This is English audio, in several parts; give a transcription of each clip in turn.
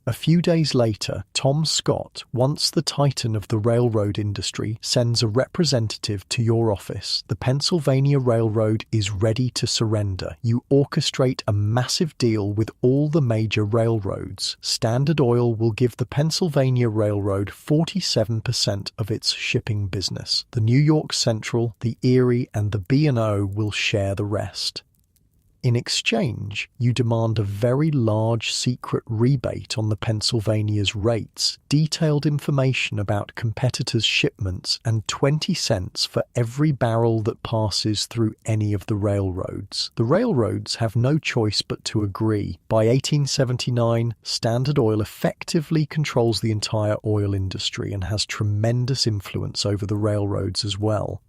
A few days later, Tom Scott, once the titan of the railroad industry, sends a representative to your office. The Pennsylvania Railroad is ready to surrender. You orchestrate a massive deal with all the major railroads. Standard Oil will give the Pennsylvania Railroad 47% of its shipping business. The New York Central, the Erie, and the B&O will share the rest. In exchange, you demand a very large secret rebate on the Pennsylvania's rates, detailed information about competitors' shipments, and 20 cents for every barrel that passes through any of the railroads. The railroads have no choice but to agree. By 1879, Standard Oil effectively controls the entire oil industry and has tremendous influence over the railroads as well.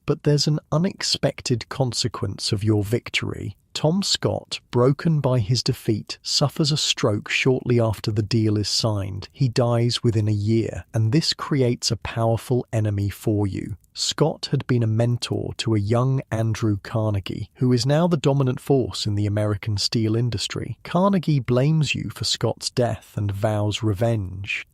But there's an unexpected consequence of your victory. Tom Scott, broken by his defeat, suffers a stroke shortly after the deal is signed. He dies within a year, and this creates a powerful enemy for you. Scott had been a mentor to a young Andrew Carnegie, who is now the dominant force in the American steel industry. Carnegie blames you for Scott's death and vows revenge.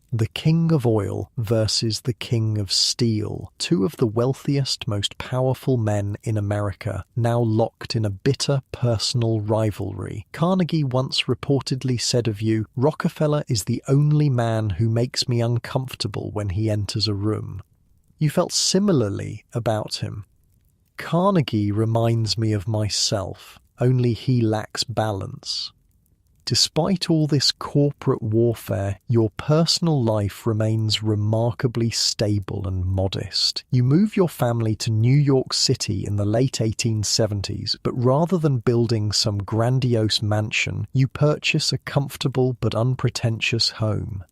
The King of Oil versus the King of Steel, two of the wealthiest, most powerful men in America, now locked in a bitter personal rivalry. Carnegie once reportedly said of you, "Rockefeller is the only man who makes me uncomfortable when he enters a room." You felt similarly about him. Carnegie reminds me of myself, only he lacks balance. Despite all this corporate warfare, your personal life remains remarkably stable and modest. You move your family to New York City in the late 1870s, but rather than building some grandiose mansion, you purchase a comfortable but unpretentious home.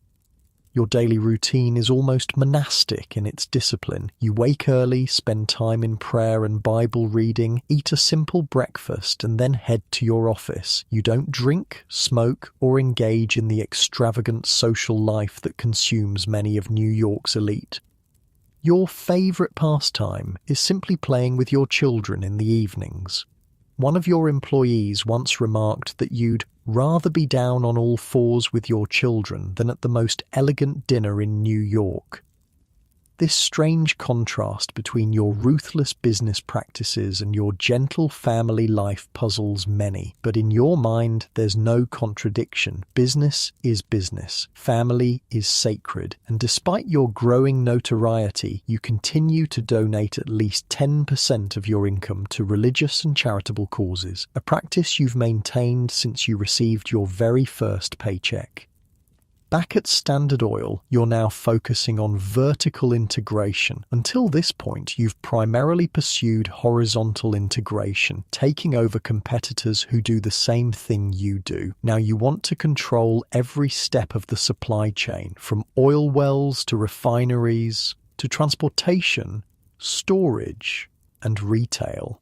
Your daily routine is almost monastic in its discipline. You wake early, spend time in prayer and Bible reading, eat a simple breakfast, and then head to your office. You don't drink, smoke, or engage in the extravagant social life that consumes many of New York's elite. Your favorite pastime is simply playing with your children in the evenings. One of your employees once remarked that you'd rather be down on all fours with your children than at the most elegant dinner in New York. This strange contrast between your ruthless business practices and your gentle family life puzzles many. But in your mind, there's no contradiction. Business is business. Family is sacred. And despite your growing notoriety, you continue to donate at least 10% of your income to religious and charitable causes, a practice you've maintained since you received your very first paycheck. Back at Standard Oil, you're now focusing on vertical integration. Until this point, you've primarily pursued horizontal integration, taking over competitors who do the same thing you do. Now you want to control every step of the supply chain, from oil wells to refineries, to transportation, storage, and retail.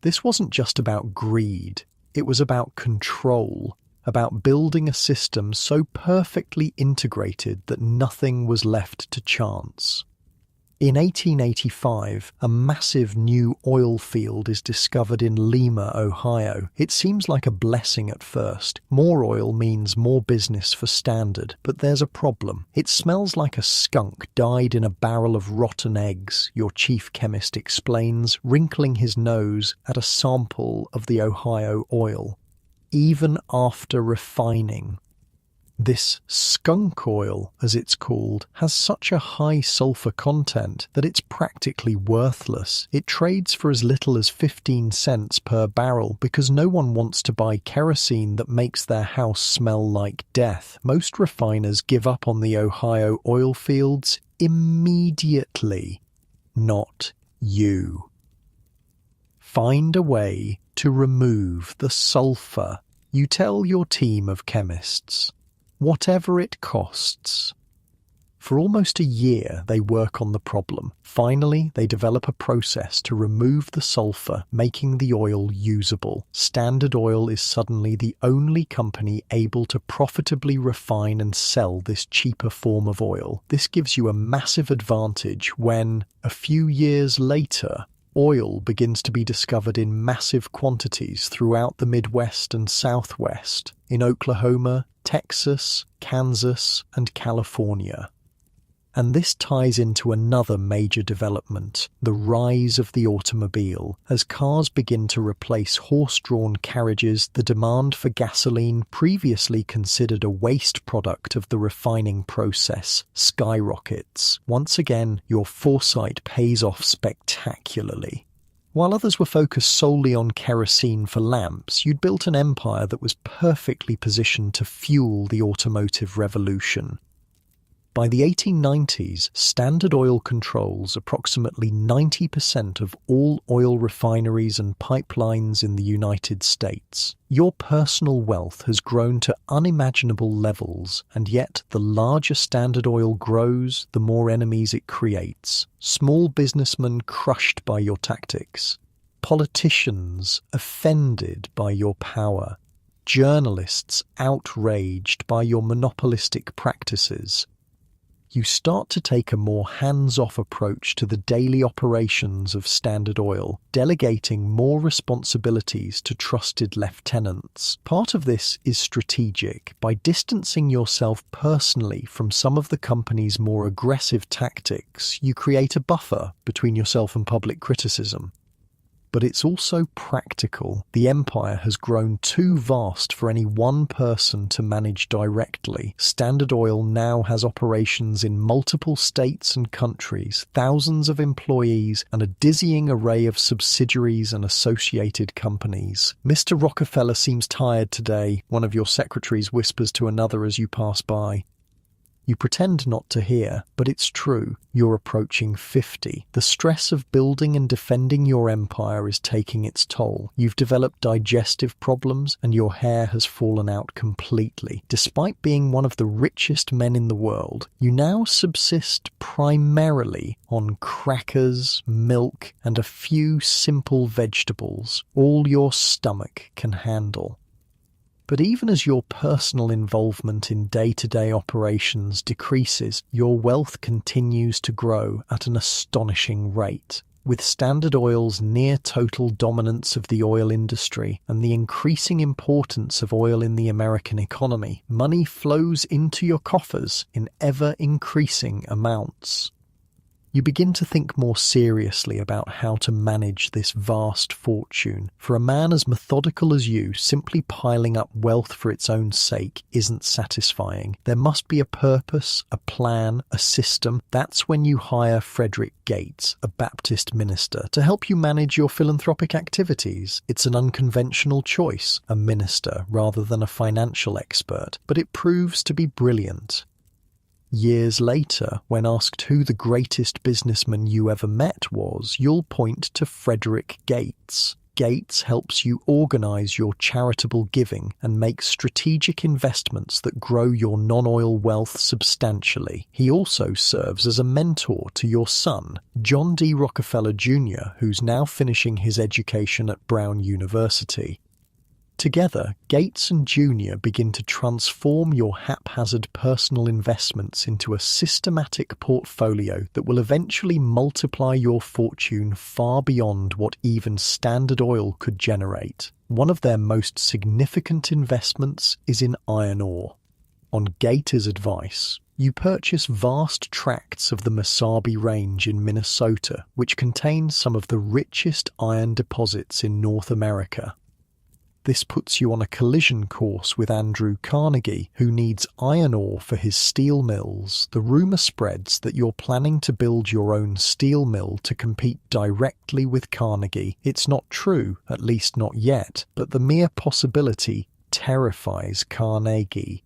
This wasn't just about greed, it was about control. About building a system so perfectly integrated that nothing was left to chance. In 1885, a massive new oil field is discovered in Lima, Ohio. It seems like a blessing at first. More oil means more business for Standard, but there's a problem. It smells like a skunk died in a barrel of rotten eggs, your chief chemist explains, wrinkling his nose at a sample of the Ohio oil. Even after refining, this skunk oil, as it's called, has such a high sulfur content that it's practically worthless. It trades for as little as 15 cents per barrel because no one wants to buy kerosene that makes their house smell like death. Most refiners give up on the Ohio oil fields immediately. Not you. Find a way to remove the sulfur. You tell your team of chemists, whatever it costs. For almost a year, they work on the problem. Finally, they develop a process to remove the sulfur, making the oil usable. Standard Oil is suddenly the only company able to profitably refine and sell this cheaper form of oil. This gives you a massive advantage when, a few years later, oil begins to be discovered in massive quantities throughout the Midwest and Southwest, in Oklahoma, Texas, Kansas, and California. And this ties into another major development, the rise of the automobile. As cars begin to replace horse-drawn carriages, the demand for gasoline, previously considered a waste product of the refining process, skyrockets. Once again, your foresight pays off spectacularly. While others were focused solely on kerosene for lamps, you'd built an empire that was perfectly positioned to fuel the automotive revolution. By the 1890s, Standard Oil controls approximately 90% of all oil refineries and pipelines in the United States. Your personal wealth has grown to unimaginable levels, and yet the larger Standard Oil grows, the more enemies it creates. Small businessmen crushed by your tactics. Politicians offended by your power. Journalists outraged by your monopolistic practices. You start to take a more hands-off approach to the daily operations of Standard Oil, delegating more responsibilities to trusted lieutenants. Part of this is strategic. By distancing yourself personally from some of the company's more aggressive tactics, you create a buffer between yourself and public criticism. But it's also practical. The empire has grown too vast for any one person to manage directly. Standard Oil now has operations in multiple states and countries, thousands of employees, and a dizzying array of subsidiaries and associated companies. "Mr. Rockefeller seems tired today," one of your secretaries whispers to another as you pass by. You pretend not to hear, but it's true. You're approaching 50. The stress of building and defending your empire is taking its toll. You've developed digestive problems and your hair has fallen out completely. Despite being one of the richest men in the world, you now subsist primarily on crackers, milk, and a few simple vegetables, all your stomach can handle. But even as your personal involvement in day-to-day operations decreases, your wealth continues to grow at an astonishing rate. With Standard Oil's near-total dominance of the oil industry and the increasing importance of oil in the American economy, money flows into your coffers in ever-increasing amounts. You begin to think more seriously about how to manage this vast fortune. For a man as methodical as you, simply piling up wealth for its own sake isn't satisfying. There must be a purpose, a plan, a system. That's when you hire Frederick Gates, a Baptist minister, to help you manage your philanthropic activities. It's an unconventional choice, a minister rather than a financial expert, but it proves to be brilliant. Years later, when asked who the greatest businessman you ever met was, you'll point to Frederick Gates. Gates helps you organize your charitable giving and make strategic investments that grow your non-oil wealth substantially. He also serves as a mentor to your son, John D. Rockefeller Jr., who's now finishing his education at Brown University. Together, Gates and Junior begin to transform your haphazard personal investments into a systematic portfolio that will eventually multiply your fortune far beyond what even Standard Oil could generate. One of their most significant investments is in iron ore. On Gates' advice, you purchase vast tracts of the Mesabi Range in Minnesota, which contains some of the richest iron deposits in North America. This puts you on a collision course with Andrew Carnegie, who needs iron ore for his steel mills. The rumor spreads that you're planning to build your own steel mill to compete directly with Carnegie. It's not true, at least not yet, but the mere possibility terrifies Carnegie.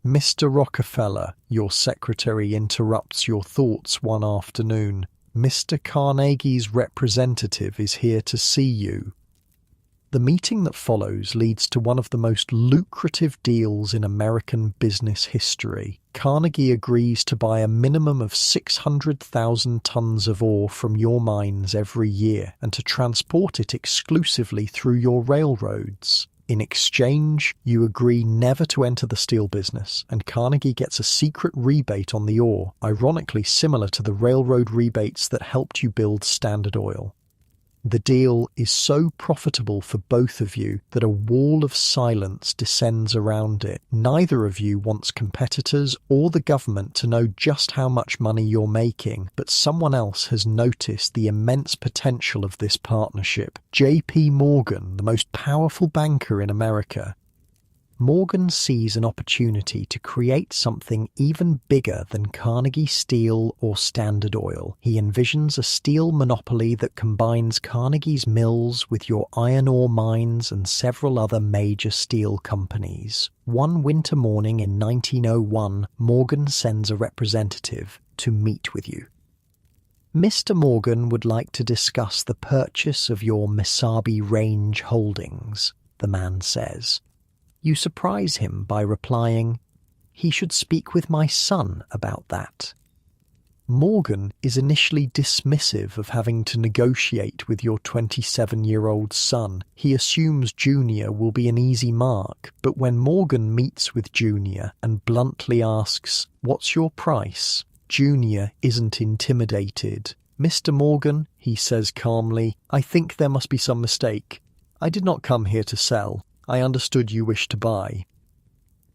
"Mr. Rockefeller," your secretary interrupts your thoughts one afternoon. "Mr. Carnegie's representative is here to see you." The meeting that follows leads to one of the most lucrative deals in American business history. Carnegie agrees to buy a minimum of 600,000 tons of ore from your mines every year and to transport it exclusively through your railroads. In exchange, you agree never to enter the steel business, and Carnegie gets a secret rebate on the ore, ironically similar to the railroad rebates that helped you build Standard Oil. The deal is so profitable for both of you that a wall of silence descends around it. Neither of you wants competitors or the government to know just how much money you're making, but someone else has noticed the immense potential of this partnership. J.P. Morgan, the most powerful banker in America. Morgan sees an opportunity to create something even bigger than Carnegie Steel or Standard Oil. He envisions a steel monopoly that combines Carnegie's mills with your iron ore mines and several other major steel companies. One winter morning in 1901, Morgan sends a representative to meet with you. Mr. Morgan would like to discuss the purchase of your Mesabi Range holdings, the man says. You surprise him by replying, "He should speak with my son about that." Morgan is initially dismissive of having to negotiate with your 27-year-old son. He assumes Junior will be an easy mark, but when Morgan meets with Junior and bluntly asks, "What's your price?" Junior isn't intimidated. "Mr. Morgan," he says calmly, "I think there must be some mistake. I did not come here to sell. I understood you wished to buy."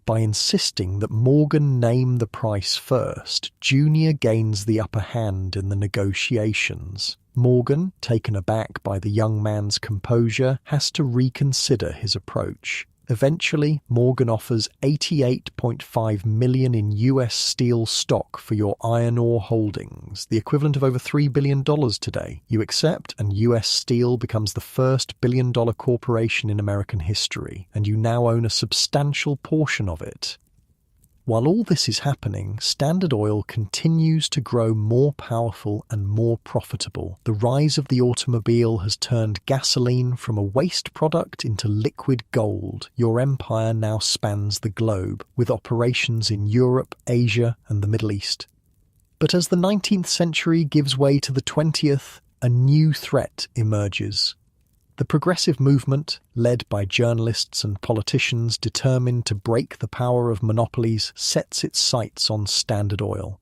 By insisting that Morgan name the price first, Junior gains the upper hand in the negotiations. Morgan, taken aback by the young man's composure, has to reconsider his approach. Eventually, Morgan offers $88.5 million in US steel stock for your iron ore holdings, the equivalent of over $3 billion today. You accept, and US Steel becomes the first billion-dollar corporation in American history, and you now own a substantial portion of it. While all this is happening, Standard Oil continues to grow more powerful and more profitable. The rise of the automobile has turned gasoline from a waste product into liquid gold. Your empire now spans the globe, with operations in Europe, Asia, and the Middle East. But as the 19th century gives way to the 20th, a new threat emerges. The progressive movement, led by journalists and politicians determined to break the power of monopolies, sets its sights on Standard Oil.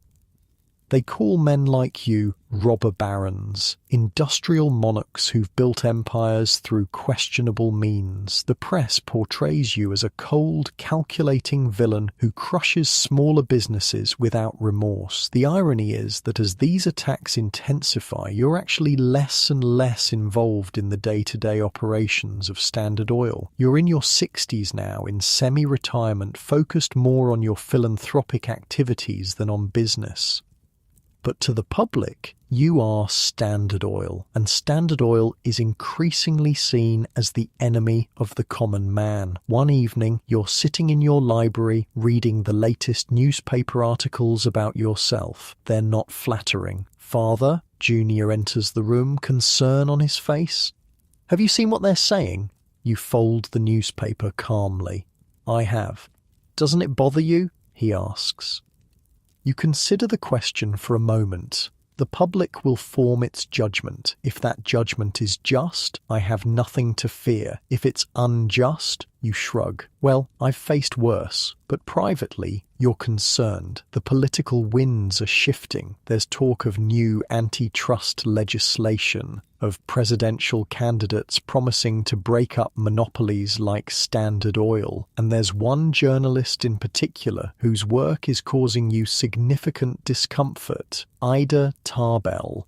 They call men like you robber barons, industrial monarchs who've built empires through questionable means. The press portrays you as a cold, calculating villain who crushes smaller businesses without remorse. The irony is that as these attacks intensify, you're actually less and less involved in the day-to-day operations of Standard Oil. You're in your 60s now, in semi-retirement, focused more on your philanthropic activities than on business. But to the public, you are Standard Oil, and Standard Oil is increasingly seen as the enemy of the common man. One evening, you're sitting in your library reading the latest newspaper articles about yourself. They're not flattering. "Father," Junior enters the room, concern on his face. "Have you seen what they're saying?" You fold the newspaper calmly. "I have." "Doesn't it bother you?" he asks. You consider the question for a moment. The public will form its judgment. If that judgment is just, I have nothing to fear. If it's unjust, you shrug. "Well, I've faced worse." But privately, you're concerned. The political winds are shifting. There's talk of new antitrust legislation, of presidential candidates promising to break up monopolies like Standard Oil. And there's one journalist in particular whose work is causing you significant discomfort, Ida Tarbell.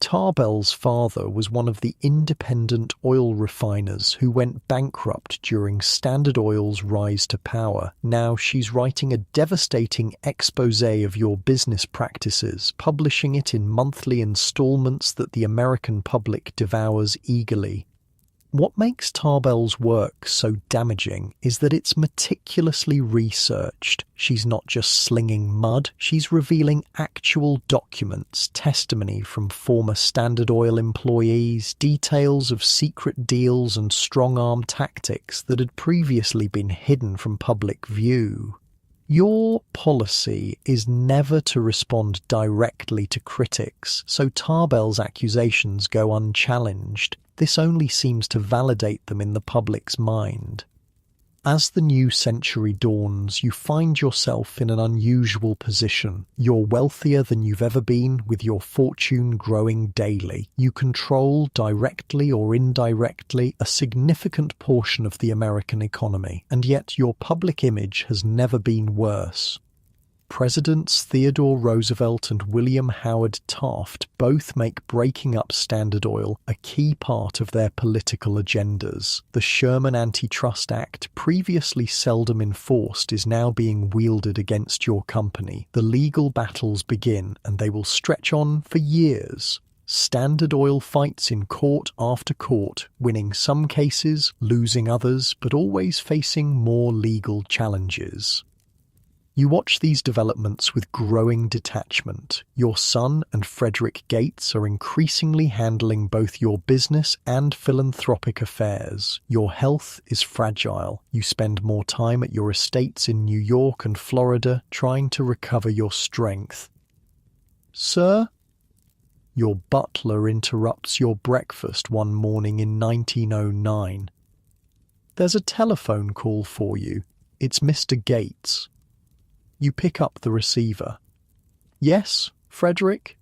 Tarbell's father was one of the independent oil refiners who went bankrupt during Standard Oil's rise to power. Now she's writing a devastating exposé of your business practices, publishing it in monthly installments that the American public devours eagerly. What makes Tarbell's work so damaging is that it's meticulously researched. She's not just slinging mud, she's revealing actual documents, testimony from former Standard Oil employees, details of secret deals and strong-arm tactics that had previously been hidden from public view. Your policy is never to respond directly to critics, so Tarbell's accusations go unchallenged. This only seems to validate them in the public's mind. As the new century dawns, you find yourself in an unusual position. You're wealthier than you've ever been, with your fortune growing daily. You control, directly or indirectly, a significant portion of the American economy, and yet your public image has never been worse. Presidents Theodore Roosevelt and William Howard Taft both make breaking up Standard Oil a key part of their political agendas. The Sherman Antitrust Act, previously seldom enforced, is now being wielded against your company. The legal battles begin, and they will stretch on for years. Standard Oil fights in court after court, winning some cases, losing others, but always facing more legal challenges. You watch these developments with growing detachment. Your son and Frederick Gates are increasingly handling both your business and philanthropic affairs. Your health is fragile. You spend more time at your estates in New York and Florida trying to recover your strength. Sir? Your butler interrupts your breakfast one morning in 1909. There's a telephone call for you. It's Mr. Gates. You pick up the receiver. Yes, Frederick?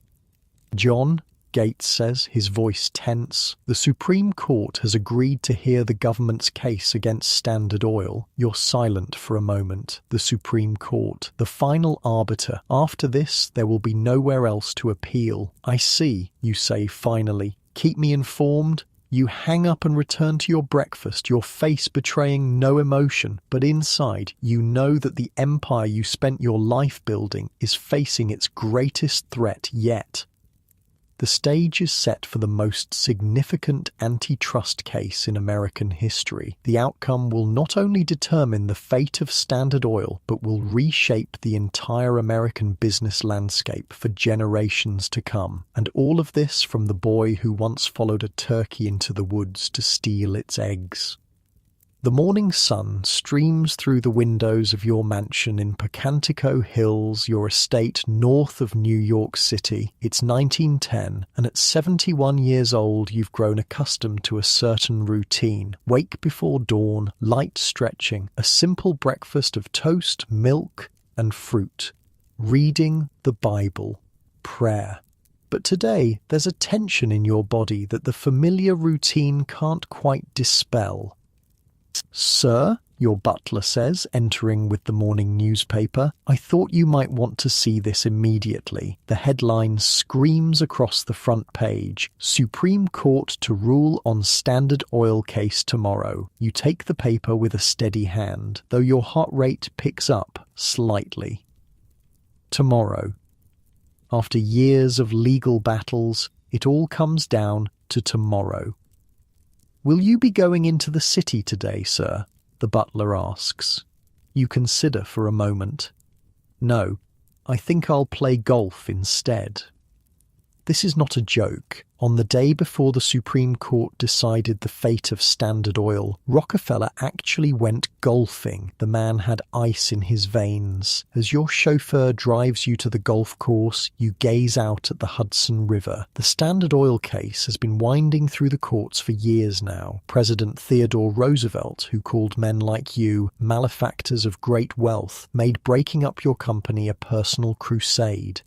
John, Gates says, his voice tense. The Supreme Court has agreed to hear the government's case against Standard Oil. You're silent for a moment. The Supreme Court, the final arbiter. After this, there will be nowhere else to appeal. I see, you say finally. Keep me informed. You hang up and return to your breakfast, your face betraying no emotion, but inside you know that the empire you spent your life building is facing its greatest threat yet. The stage is set for the most significant antitrust case in American history. The outcome will not only determine the fate of Standard Oil, but will reshape the entire American business landscape for generations to come. And all of this from the boy who once followed a turkey into the woods to steal its eggs. The morning sun streams through the windows of your mansion in Pocantico Hills, your estate north of New York City. It's 1910, and at 71 years old you've grown accustomed to a certain routine. Wake before dawn, light stretching, a simple breakfast of toast, milk, and fruit. Reading the Bible. Prayer. But today there's a tension in your body that the familiar routine can't quite dispel. Sir, your butler says, entering with the morning newspaper, I thought you might want to see this immediately. The headline screams across the front page, Supreme Court to rule on Standard Oil case tomorrow. You take the paper with a steady hand, though your heart rate picks up slightly. Tomorrow. After years of legal battles, it all comes down to tomorrow. Will you be going into the city today, sir? The butler asks. You consider for a moment. No, I think I'll play golf instead. This is not a joke. On the day before the Supreme Court decided the fate of Standard Oil, Rockefeller actually went golfing. The man had ice in his veins. As your chauffeur drives you to the golf course, you gaze out at the Hudson River. The Standard Oil case has been winding through the courts for years now. President Theodore Roosevelt, who called men like you malefactors of great wealth, made breaking up your company a personal crusade.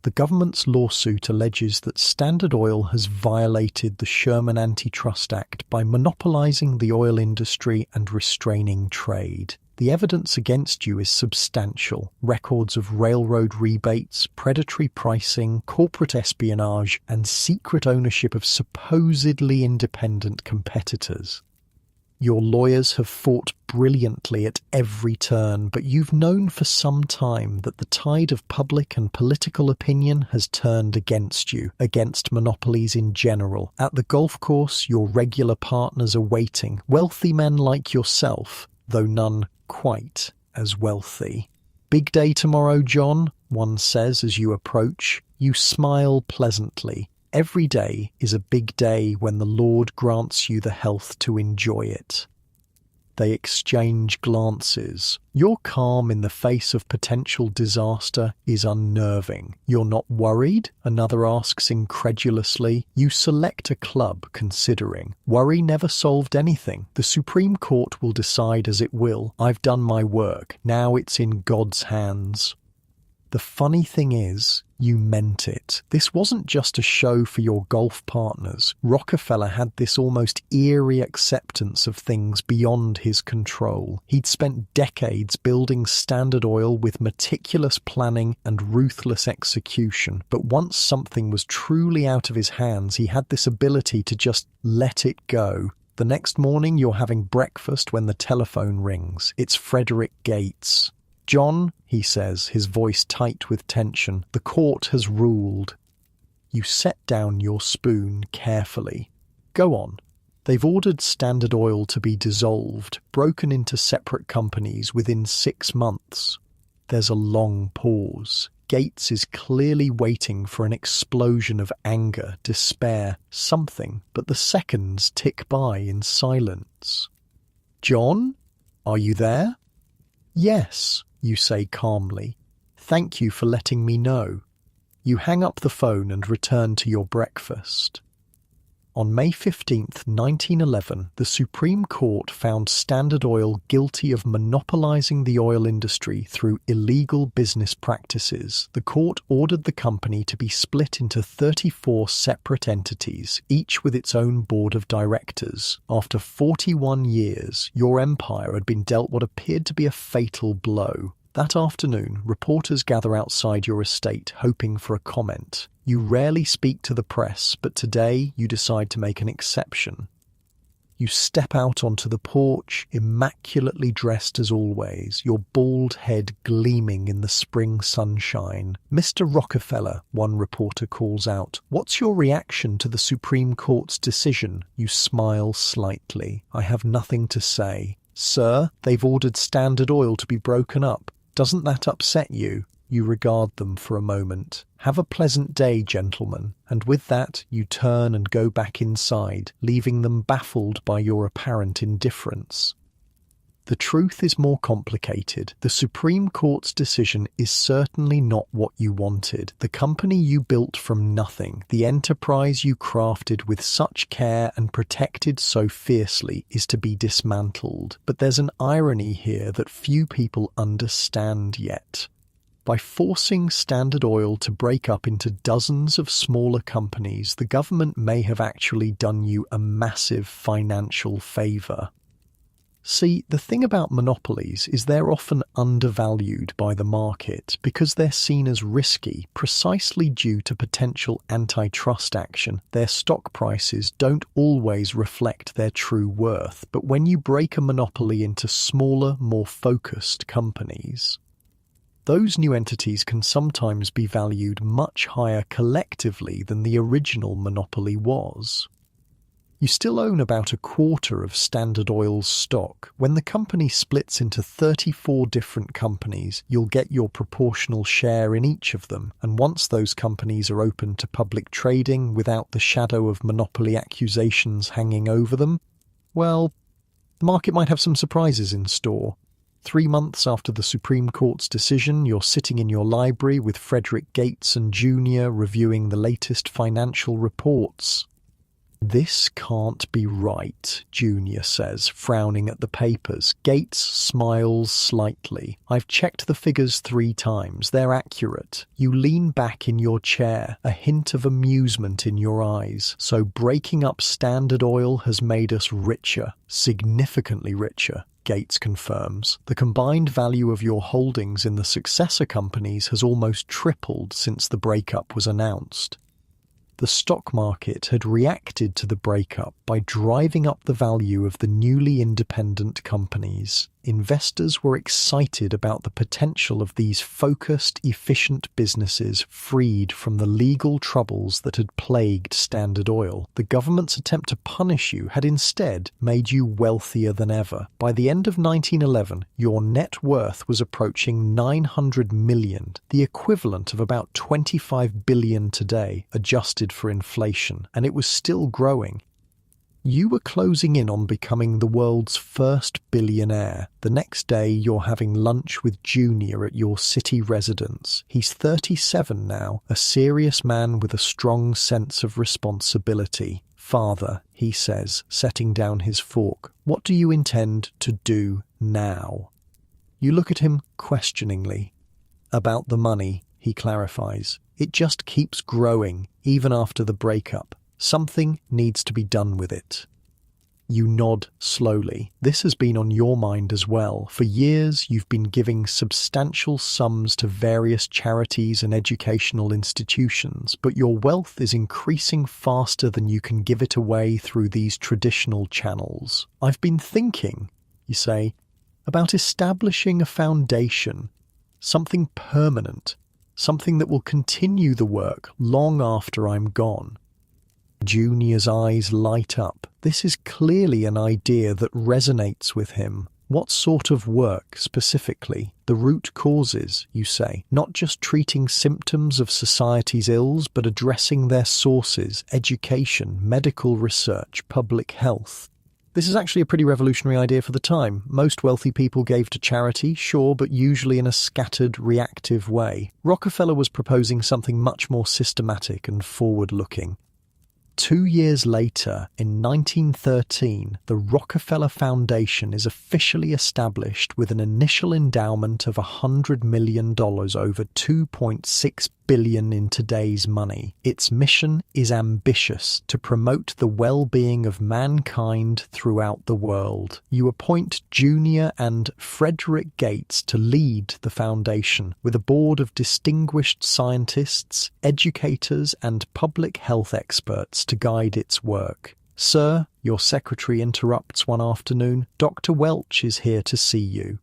The government's lawsuit alleges that Standard Oil has violated the Sherman Antitrust Act by monopolizing the oil industry and restraining trade. The evidence against you is substantial. Records of railroad rebates, predatory pricing, corporate espionage, and secret ownership of supposedly independent competitors. Your lawyers have fought brilliantly at every turn, but you've known for some time that the tide of public and political opinion has turned against you, against monopolies in general. At the golf course, your regular partners are waiting, wealthy men like yourself, though none quite as wealthy. Big day tomorrow, John, one says as you approach. You smile pleasantly. Every day is a big day when the Lord grants you the health to enjoy it. They exchange glances. Your calm in the face of potential disaster is unnerving. "You're not worried?" another asks incredulously. You select a club, considering. "Worry never solved anything. The Supreme Court will decide as it will. I've done my work. Now it's in God's hands." The funny thing is, you meant it. This wasn't just a show for your golf partners. Rockefeller had this almost eerie acceptance of things beyond his control. He'd spent decades building Standard Oil with meticulous planning and ruthless execution, but once something was truly out of his hands, he had this ability to just let it go. The next morning, you're having breakfast when the telephone rings. It's Frederick Gates. "John," he says, his voice tight with tension, "the court has ruled." You set down your spoon carefully. "Go on." "They've ordered Standard Oil to be dissolved, broken into separate companies within 6 months. There's a long pause. Gates is clearly waiting for an explosion of anger, despair, something, but the seconds tick by in silence. "John, are you there?" "Yes," you say calmly. "Thank you for letting me know." You hang up the phone and return to your breakfast. On May 15th, 1911, the Supreme Court found Standard Oil guilty of monopolizing the oil industry through illegal business practices. The court ordered the company to be split into 34 separate entities, each with its own board of directors. After 41 years, your empire had been dealt what appeared to be a fatal blow. That afternoon, reporters gather outside your estate, hoping for a comment. You rarely speak to the press, but today you decide to make an exception. You step out onto the porch, immaculately dressed as always, your bald head gleaming in the spring sunshine. "Mr. Rockefeller," one reporter calls out, "what's your reaction to the Supreme Court's decision?" You smile slightly. "I have nothing to say." "Sir, they've ordered Standard Oil to be broken up. Doesn't that upset you?" You regard them for a moment. "Have a pleasant day, gentlemen." And with that, you turn and go back inside, leaving them baffled by your apparent indifference. The truth is more complicated. The Supreme Court's decision is certainly not what you wanted. The company you built from nothing, the enterprise you crafted with such care and protected so fiercely, is to be dismantled. But there's an irony here that few people understand yet. By forcing Standard Oil to break up into dozens of smaller companies, the government may have actually done you a massive financial favor. See, the thing about monopolies is they're often undervalued by the market because they're seen as risky, precisely due to potential antitrust action. Their stock prices don't always reflect their true worth, but when you break a monopoly into smaller, more focused companies, those new entities can sometimes be valued much higher collectively than the original monopoly was. You still own about a quarter of Standard Oil's stock. When the company splits into 34 different companies, you'll get your proportional share in each of them, and once those companies are open to public trading without the shadow of monopoly accusations hanging over them, well, the market might have some surprises in store. 3 months after the Supreme Court's decision, you're sitting in your library with Frederick Gates and Jr. reviewing the latest financial reports. "This can't be right," Junior says, frowning at the papers. Gates smiles slightly. "I've checked the figures 3 times. They're accurate." You lean back in your chair, a hint of amusement in your eyes. "So breaking up Standard Oil has made us richer, significantly richer," Gates confirms. "The combined value of your holdings in the successor companies has almost tripled since the breakup was announced." The stock market had reacted to the breakup by driving up the value of the newly independent companies. Investors were excited about the potential of these focused, efficient businesses freed from the legal troubles that had plagued Standard Oil. The government's attempt to punish you had instead made you wealthier than ever. By the end of 1911, your net worth was approaching $900 million, the equivalent of about $25 billion today, adjusted for inflation, and it was still growing. You were closing in on becoming the world's first billionaire. The next day, you're having lunch with Junior at your city residence. He's 37 now, a serious man with a strong sense of responsibility. "Father," he says, setting down his fork, "what do you intend to do now?" You look at him questioningly. "About the money," he clarifies. "It just keeps growing, even after the breakup. Something needs to be done with it." You nod slowly. This has been on your mind as well. For years, you've been giving substantial sums to various charities and educational institutions, but your wealth is increasing faster than you can give it away through these traditional channels. "I've been thinking," you say, "about establishing a foundation, something permanent, something that will continue the work long after I'm gone." Junior's eyes light up. This is clearly an idea that resonates with him. "What sort of work specifically?" "The root causes," you say, "not just treating symptoms of society's ills, but addressing their sources: education, medical research, public health." This is actually a pretty revolutionary idea for the time. Most wealthy people gave to charity, sure, but usually in a scattered, reactive way. Rockefeller was proposing something much more systematic and forward-looking. 2 years later, in 1913, the Rockefeller Foundation is officially established with an initial endowment of $100 million over $2.6 billion in today's money. Its mission is ambitious: to promote the well-being of mankind throughout the world. You appoint Junior and Frederick Gates to lead the foundation, with a board of distinguished scientists, educators, and public health experts to guide its work. "Sir," your secretary interrupts one afternoon, "Dr. Welch is here to see you."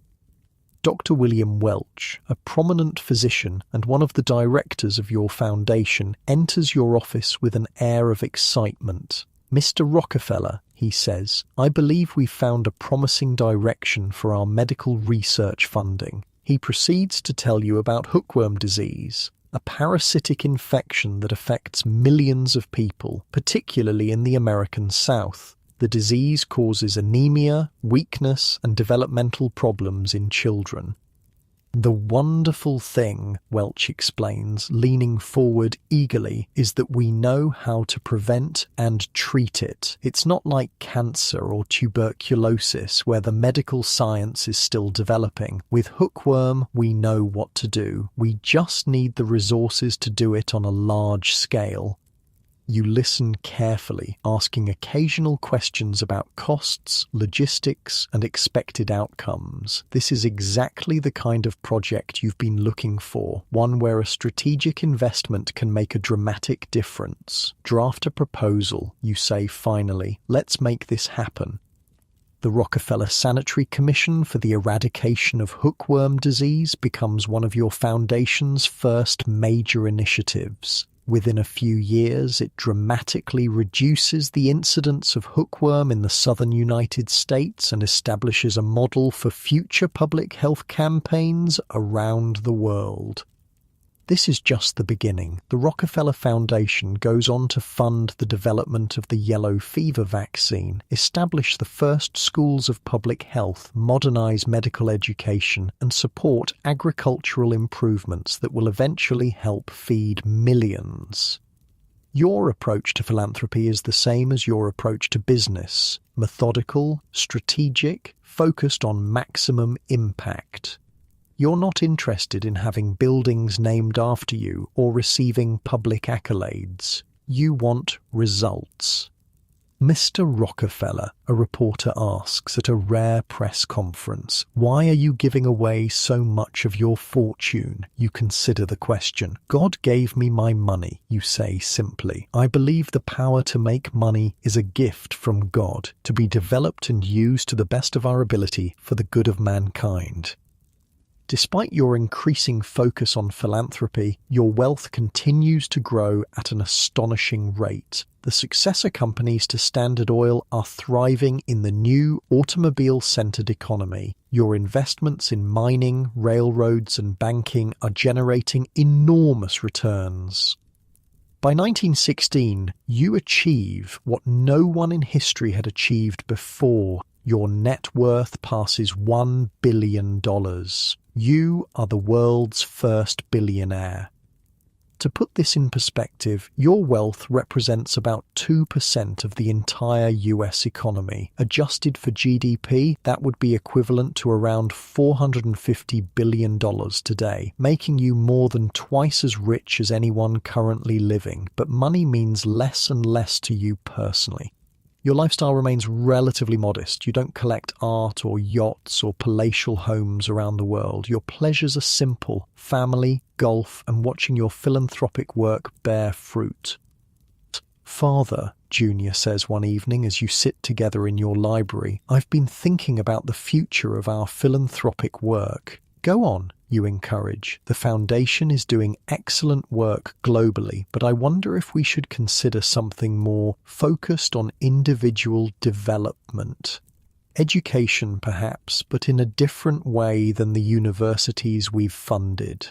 Dr. William Welch, a prominent physician and one of the directors of your foundation, enters your office with an air of excitement. "Mr. Rockefeller," he says, "I believe we've found a promising direction for our medical research funding." He proceeds to tell you about hookworm disease, a parasitic infection that affects millions of people, particularly in the American South. The disease causes anemia, weakness, and developmental problems in children. "The wonderful thing," Welch explains, leaning forward eagerly, "is that we know how to prevent and treat it. It's not like cancer or tuberculosis, where the medical science is still developing. With hookworm, we know what to do. We just need the resources to do it on a large scale." You listen carefully, asking occasional questions about costs, logistics, and expected outcomes. This is exactly the kind of project you've been looking for, one where a strategic investment can make a dramatic difference. "Draft a proposal," you say finally. "Let's make this happen." The Rockefeller Sanitary Commission for the Eradication of Hookworm Disease becomes one of your foundation's first major initiatives. Within a few years, it dramatically reduces the incidence of hookworm in the southern United States and establishes a model for future public health campaigns around the world. This is just the beginning. The Rockefeller Foundation goes on to fund the development of the yellow fever vaccine, establish the first schools of public health, modernize medical education, and support agricultural improvements that will eventually help feed millions. Your approach to philanthropy is the same as your approach to business: methodical, strategic, focused on maximum impact. You're not interested in having buildings named after you or receiving public accolades. You want results. "Mr. Rockefeller," a reporter asks at a rare press conference, "why are you giving away so much of your fortune?" You consider the question. "God gave me my money," you say simply. "I believe the power to make money is a gift from God, to be developed and used to the best of our ability for the good of mankind." Despite your increasing focus on philanthropy, your wealth continues to grow at an astonishing rate. The successor companies to Standard Oil are thriving in the new automobile-centered economy. Your investments in mining, railroads, and banking are generating enormous returns. By 1916, you achieve what no one in history had achieved before. Your net worth passes $1 billion. You are the world's first billionaire. To put this in perspective, your wealth represents about 2% of the entire US economy. Adjusted for GDP, that would be equivalent to around $450 billion today, making you more than twice as rich as anyone currently living. But money means less and less to you personally. Your lifestyle remains relatively modest. You don't collect art or yachts or palatial homes around the world. Your pleasures are simple: family, golf, and watching your philanthropic work bear fruit. "Father," Junior says one evening as you sit together in your library, "I've been thinking about the future of our philanthropic work." "Go on," you encourage. "The foundation is doing excellent work globally, but I wonder if we should consider something more focused on individual development. Education, perhaps, but in a different way than the universities we've funded."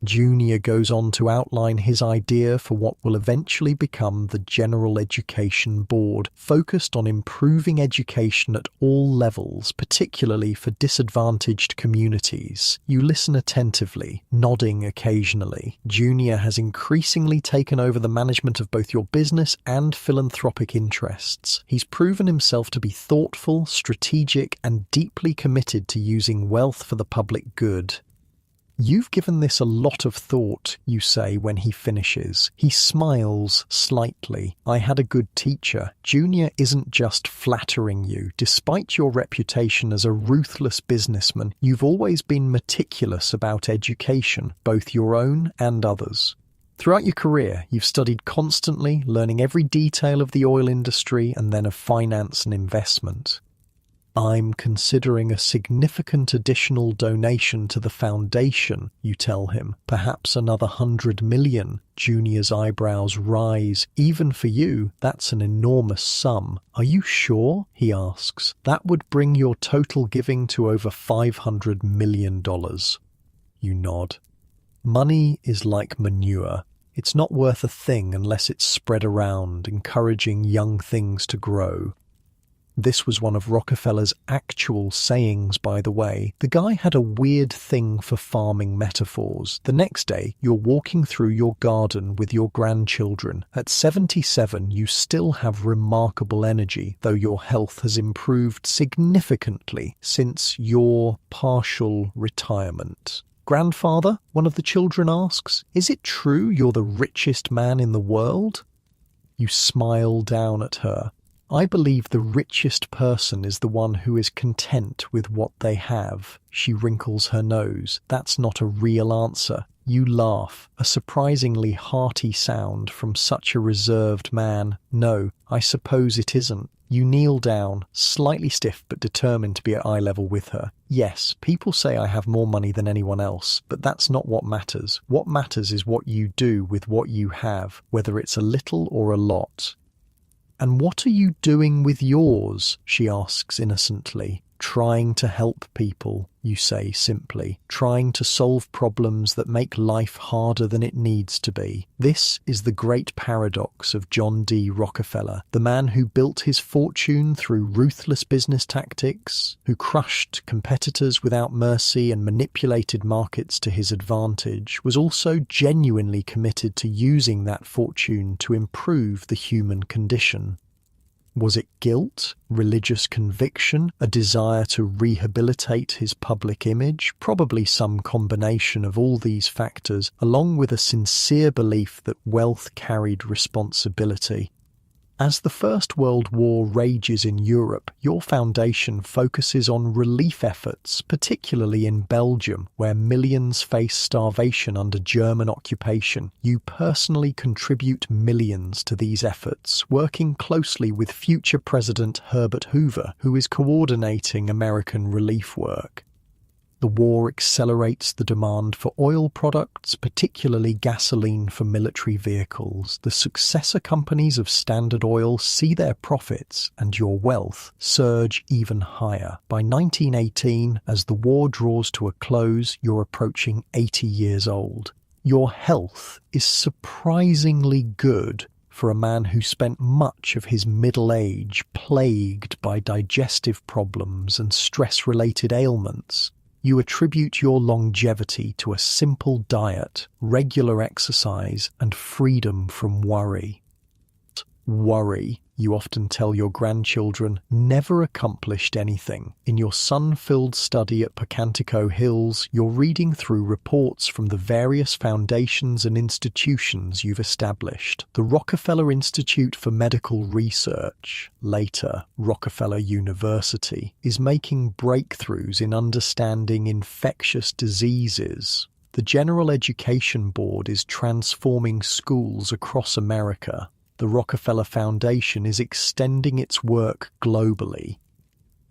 Junior goes on to outline his idea for what will eventually become the General Education Board, focused on improving education at all levels, particularly for disadvantaged communities. You listen attentively, nodding occasionally. Junior has increasingly taken over the management of both your business and philanthropic interests. He's proven himself to be thoughtful, strategic, and deeply committed to using wealth for the public good. "You've given this a lot of thought," you say when he finishes. He smiles slightly. "I had a good teacher." Junior isn't just flattering you. Despite your reputation as a ruthless businessman, you've always been meticulous about education, both your own and others. Throughout your career, you've studied constantly, learning every detail of the oil industry and then of finance and investment. "I'm considering a significant additional donation to the foundation," you tell him. "Perhaps another 100 million. Junior's eyebrows rise. "Even for you, that's an enormous sum." "Are you sure?" he asks. "That would bring your total giving to over $500 million. You nod. "Money is like manure. It's not worth a thing unless it's spread around, encouraging young things to grow." This was one of Rockefeller's actual sayings, by the way. The guy had a weird thing for farming metaphors. The next day, you're walking through your garden with your grandchildren. At 77, you still have remarkable energy, though your health has improved significantly since your partial retirement. "Grandfather," one of the children asks, "is it true you're the richest man in the world?" You smile down at her. "I believe the richest person is the one who is content with what they have." She wrinkles her nose. "That's not a real answer." You laugh, a surprisingly hearty sound from such a reserved man. "No, I suppose it isn't." You kneel down, slightly stiff but determined to be at eye level with her. "Yes, people say I have more money than anyone else, but that's not what matters. What matters is what you do with what you have, whether it's a little or a lot." "And what are you doing with yours?" she asks innocently. "Trying to help people," you say simply. "Trying to solve problems that make life harder than it needs to be." This is the great paradox of John D. Rockefeller, the man who built his fortune through ruthless business tactics, who crushed competitors without mercy and manipulated markets to his advantage, was also genuinely committed to using that fortune to improve the human condition. Was it guilt, religious conviction, a desire to rehabilitate his public image? Probably some combination of all these factors, along with a sincere belief that wealth carried responsibility. As the First World War rages in Europe, your foundation focuses on relief efforts, particularly in Belgium, where millions face starvation under German occupation. You personally contribute millions to these efforts, working closely with future President Herbert Hoover, who is coordinating American relief work. The war accelerates the demand for oil products, particularly gasoline for military vehicles. The successor companies of Standard Oil see their profits and your wealth surge even higher. By 1918, as the war draws to a close, you're approaching 80 years old. Your health is surprisingly good for a man who spent much of his middle age plagued by digestive problems and stress-related ailments. You attribute your longevity to a simple diet, regular exercise, and freedom from worry. Worry, you often tell your grandchildren, never accomplished anything. In your sun-filled study at Pocantico Hills, you're reading through reports from the various foundations and institutions you've established. The Rockefeller Institute for Medical Research, later Rockefeller University, is making breakthroughs in understanding infectious diseases. The General Education Board is transforming schools across America. The Rockefeller Foundation is extending its work globally.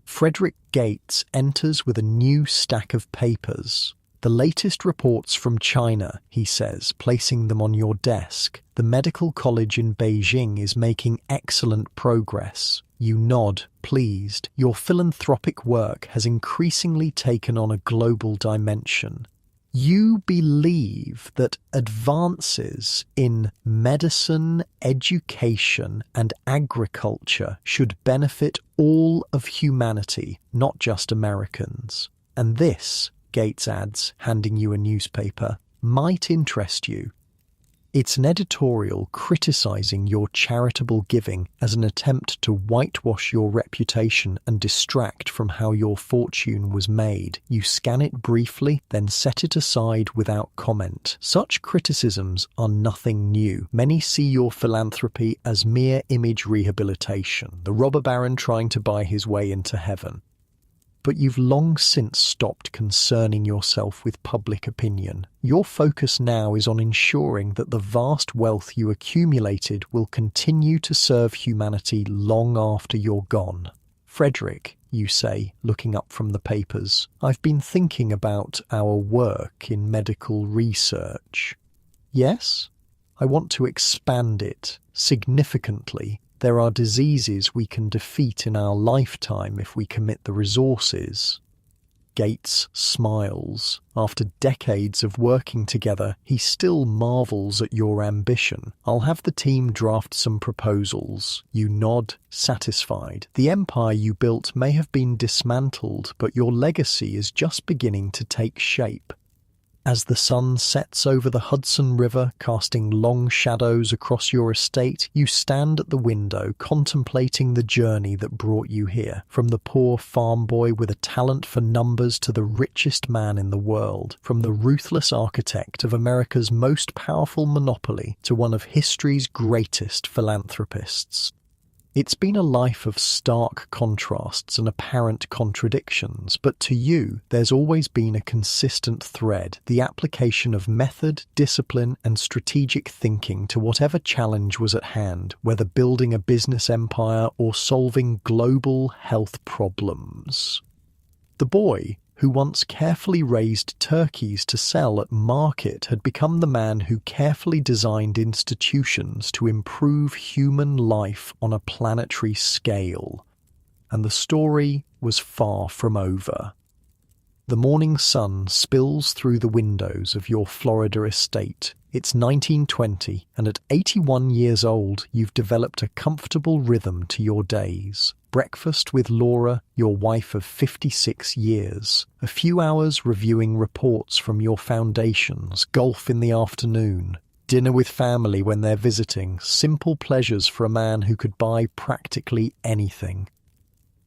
Frederick Gates enters with a new stack of papers. The latest reports from China, he says, placing them on your desk. The medical college in Beijing is making excellent progress. You nod, pleased. Your philanthropic work has increasingly taken on a global dimension. You believe that advances in medicine, education, and agriculture should benefit all of humanity, not just Americans. And this, Gates adds, handing you a newspaper, might interest you. It's an editorial criticizing your charitable giving as an attempt to whitewash your reputation and distract from how your fortune was made. You scan it briefly, then set it aside without comment. Such criticisms are nothing new. Many see your philanthropy as mere image rehabilitation, the robber baron trying to buy his way into heaven. But you've long since stopped concerning yourself with public opinion. Your focus now is on ensuring that the vast wealth you accumulated will continue to serve humanity long after you're gone. Frederick, you say, looking up from the papers, I've been thinking about our work in medical research. Yes? I want to expand it significantly. There are diseases we can defeat in our lifetime if we commit the resources. Gates smiles. After decades of working together, he still marvels at your ambition. I'll have the team draft some proposals. You nod, satisfied. The empire you built may have been dismantled, but your legacy is just beginning to take shape. As the sun sets over the Hudson River, casting long shadows across your estate, you stand at the window contemplating the journey that brought you here. From the poor farm boy with a talent for numbers to the richest man in the world. From the ruthless architect of America's most powerful monopoly to one of history's greatest philanthropists. It's been a life of stark contrasts and apparent contradictions, but to you, there's always been a consistent thread, the application of method, discipline, and strategic thinking to whatever challenge was at hand, whether building a business empire or solving global health problems. The boy, who once carefully raised turkeys to sell at market, had become the man who carefully designed institutions to improve human life on a planetary scale. And the story was far from over. The morning sun spills through the windows of your Florida estate. It's 1920, and at 81 years old, you've developed a comfortable rhythm to your days. Breakfast with Laura, your wife of 56 years. A few hours reviewing reports from your foundations. Golf in the afternoon. Dinner with family when they're visiting. Simple pleasures for a man who could buy practically anything.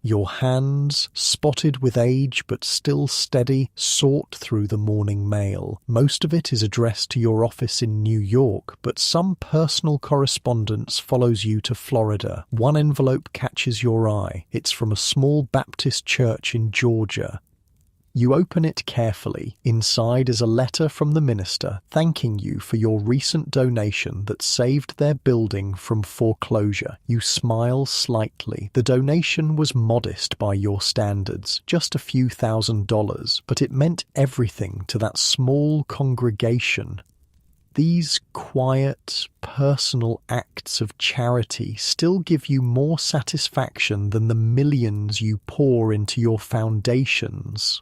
Your hands, spotted with age but still steady, sort through the morning mail. Most of it is addressed to your office in New York, but some personal correspondence follows you to Florida. One envelope catches your eye. It's from a small Baptist church in Georgia. You open it carefully. Inside is a letter from the minister thanking you for your recent donation that saved their building from foreclosure. You smile slightly. The donation was modest by your standards, just a few $1,000s, but it meant everything to that small congregation. These quiet, personal acts of charity still give you more satisfaction than the millions you pour into your foundations.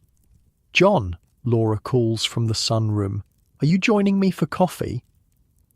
John, Laura calls from the sunroom. Are you joining me for coffee?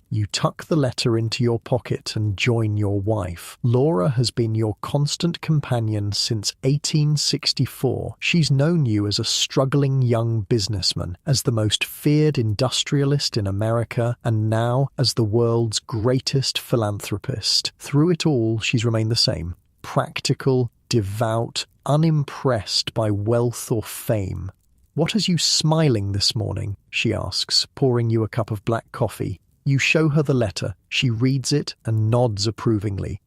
You tuck the letter into your pocket and join your wife. Laura has been your constant companion since 1864. She's known you as a struggling young businessman, as the most feared industrialist in America, and now as the world's greatest philanthropist. Through it all, she's remained the same. Practical, devout, unimpressed by wealth or fame. "What has you smiling this morning?" she asks, pouring you a cup of black coffee. You show her the letter. She reads it and nods approvingly.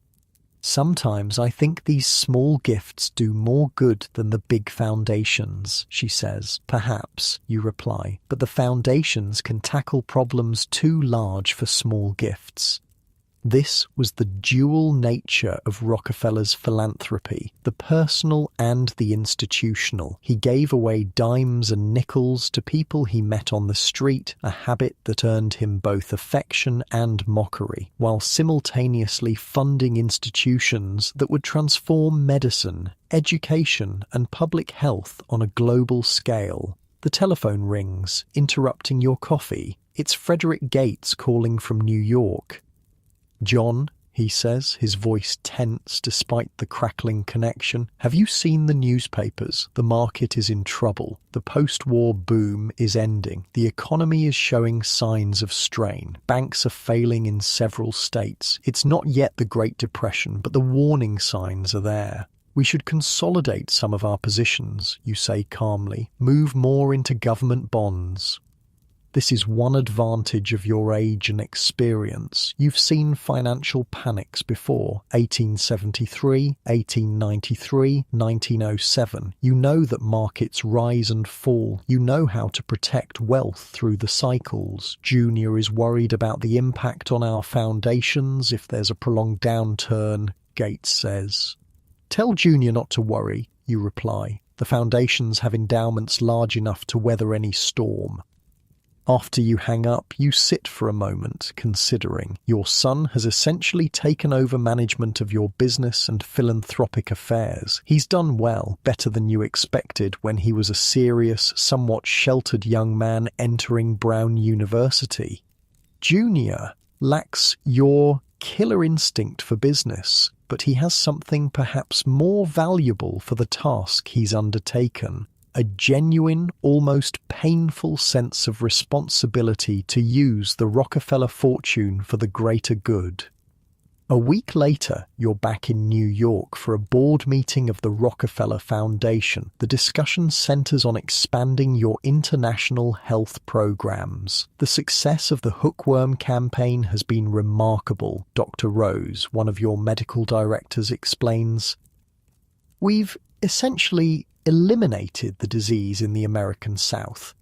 "Sometimes I think these small gifts do more good than the big foundations," she says. "Perhaps," you reply, "but the foundations can tackle problems too large for small gifts." This was the dual nature of Rockefeller's philanthropy, the personal and the institutional. He gave away dimes and nickels to people he met on the street, a habit that earned him both affection and mockery, while simultaneously funding institutions that would transform medicine, education, and public health on a global scale. The telephone rings, interrupting your coffee. It's Frederick Gates calling from New York. "John," he says, his voice tense despite the crackling connection, "have you seen the newspapers? The market is in trouble. The post-war boom is ending. The economy is showing signs of strain. Banks are failing in several states. It's not yet the Great Depression, but the warning signs are there. We should consolidate some of our positions," you say calmly, "move more into government bonds." This is one advantage of your age and experience. You've seen financial panics before, 1873, 1893, 1907. You know that markets rise and fall. You know how to protect wealth through the cycles. Junior is worried about the impact on our foundations if there's a prolonged downturn, Gates says. "Tell Junior not to worry," you reply. "The foundations have endowments large enough to weather any storm." After you hang up, you sit for a moment, considering. Your son has essentially taken over management of your business and philanthropic affairs. He's done well, better than you expected when he was a serious, somewhat sheltered young man entering Brown University. Junior lacks your killer instinct for business, but he has something perhaps more valuable for the task he's undertaken. A genuine, almost painful sense of responsibility to use the Rockefeller fortune for the greater good. A week later, you're back in New York for a board meeting of the Rockefeller Foundation. The discussion centers on expanding your international health programs. The success of the hookworm campaign has been remarkable, Dr. Rose, one of your medical directors, explains. "We've essentially eliminated the disease in the American South.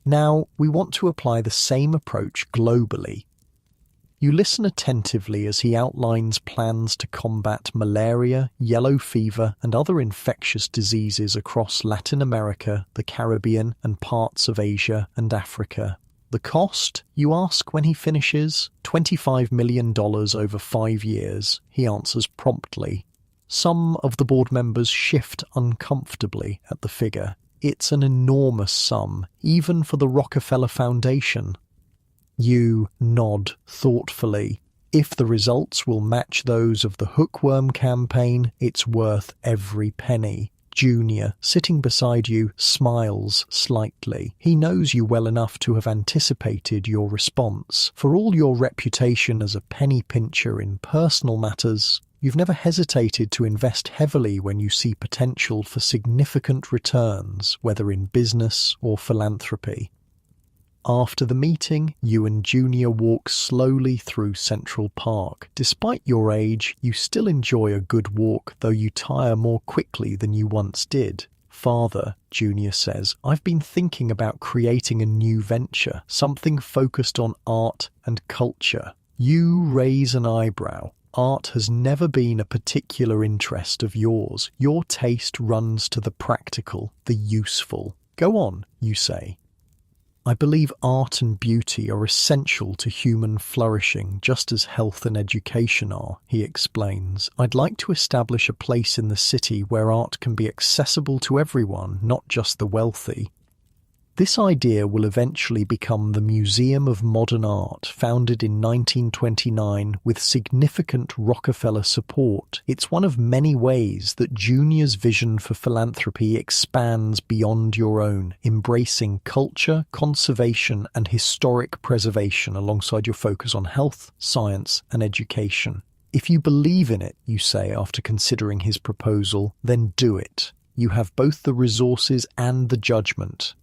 Now we want to apply the same approach globally." You listen attentively as he outlines plans to combat malaria, yellow fever, and other infectious diseases across Latin America, the Caribbean, and parts of Asia and Africa. The cost, you ask when he finishes? $25 million over 5 years, he answers promptly. Some of the board members shift uncomfortably at the figure. It's an enormous sum, even for the Rockefeller Foundation. You nod thoughtfully. If the results will match those of the hookworm campaign, it's worth every penny. Junior, sitting beside you, smiles slightly. He knows you well enough to have anticipated your response. For all your reputation as a penny pincher in personal matters, you've never hesitated to invest heavily when you see potential for significant returns, whether in business or philanthropy. After the meeting, you and Junior walk slowly through Central Park. Despite your age, you still enjoy a good walk, though you tire more quickly than you once did. "Father," Junior says, "I've been thinking about creating a new venture, something focused on art and culture." You raise an eyebrow. Art has never been a particular interest of yours. Your taste runs to the practical, the useful. "Go on," you say. "I believe art and beauty are essential to human flourishing, just as health and education are," he explains. "I'd like to establish a place in the city where art can be accessible to everyone, not just the wealthy." This idea will eventually become the Museum of Modern Art, founded in 1929 with significant Rockefeller support. It's one of many ways that Junior's vision for philanthropy expands beyond your own, embracing culture, conservation, and historic preservation alongside your focus on health, science, and education. If you believe in it, you say after considering his proposal, then do it. You have both the resources and the judgment.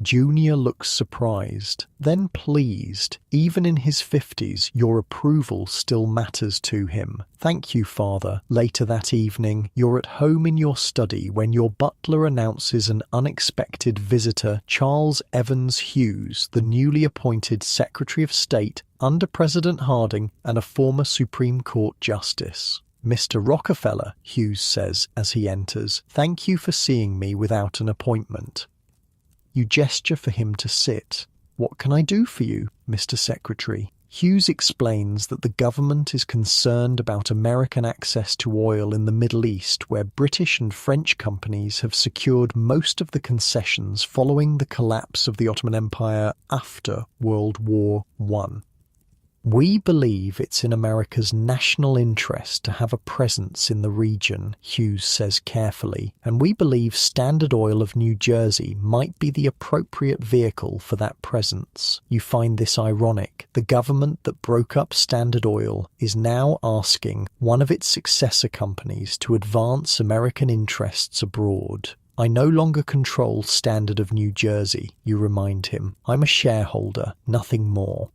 Junior looks surprised, then pleased. Even in his 50s, your approval still matters to him. Thank you, Father. Later that evening, you're at home in your study when your butler announces an unexpected visitor, Charles Evans Hughes, the newly appointed Secretary of State under President Harding and a former Supreme Court Justice. Mr. Rockefeller, Hughes says as he enters, thank you for seeing me without an appointment. You gesture for him to sit. What can I do for you, Mr. Secretary? Hughes explains that the government is concerned about American access to oil in the Middle East, where British and French companies have secured most of the concessions following the collapse of the Ottoman Empire after World War I. We believe it's in America's national interest to have a presence in the region, Hughes says carefully, and we believe Standard Oil of New Jersey might be the appropriate vehicle for that presence. You find this ironic. The government that broke up Standard Oil is now asking one of its successor companies to advance American interests abroad. I no longer control Standard of New Jersey, you remind him. I'm a shareholder, nothing more.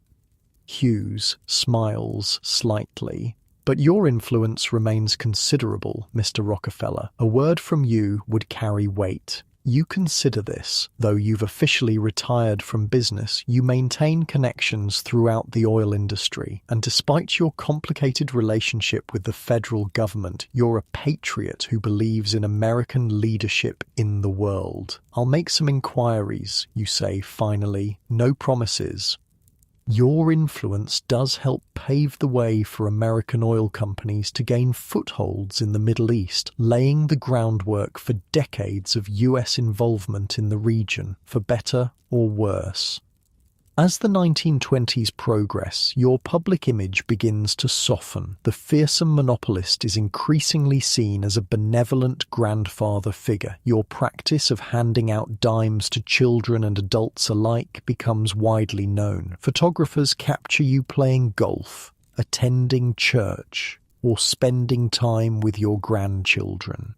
Hughes smiles slightly. But your influence remains considerable, Mr. Rockefeller. A word from you would carry weight. You consider this. Though you've officially retired from business, you maintain connections throughout the oil industry. And despite your complicated relationship with the federal government, you're a patriot who believes in American leadership in the world. I'll make some inquiries, you say finally. No promises. Your influence does help pave the way for American oil companies to gain footholds in the Middle East, laying the groundwork for decades of US involvement in the region, for better or worse. As the 1920s progress, your public image begins to soften. The fearsome monopolist is increasingly seen as a benevolent grandfather figure. Your practice of handing out dimes to children and adults alike becomes widely known. Photographers capture you playing golf, attending church, or spending time with your grandchildren.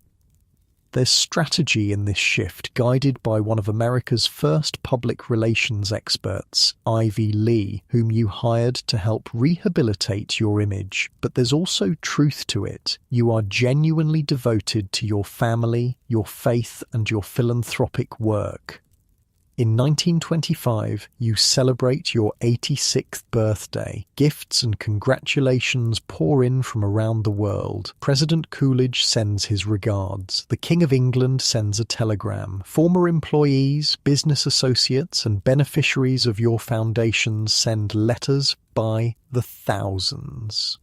There's strategy in this shift, guided by one of America's first public relations experts, Ivy Lee, whom you hired to help rehabilitate your image. But there's also truth to it. You are genuinely devoted to your family, your faith, and your philanthropic work. In 1925, you celebrate your 86th birthday. Gifts and congratulations pour in from around the world. President Coolidge sends his regards. The King of England sends a telegram. Former employees, business associates, and beneficiaries of your foundations send letters by the thousands.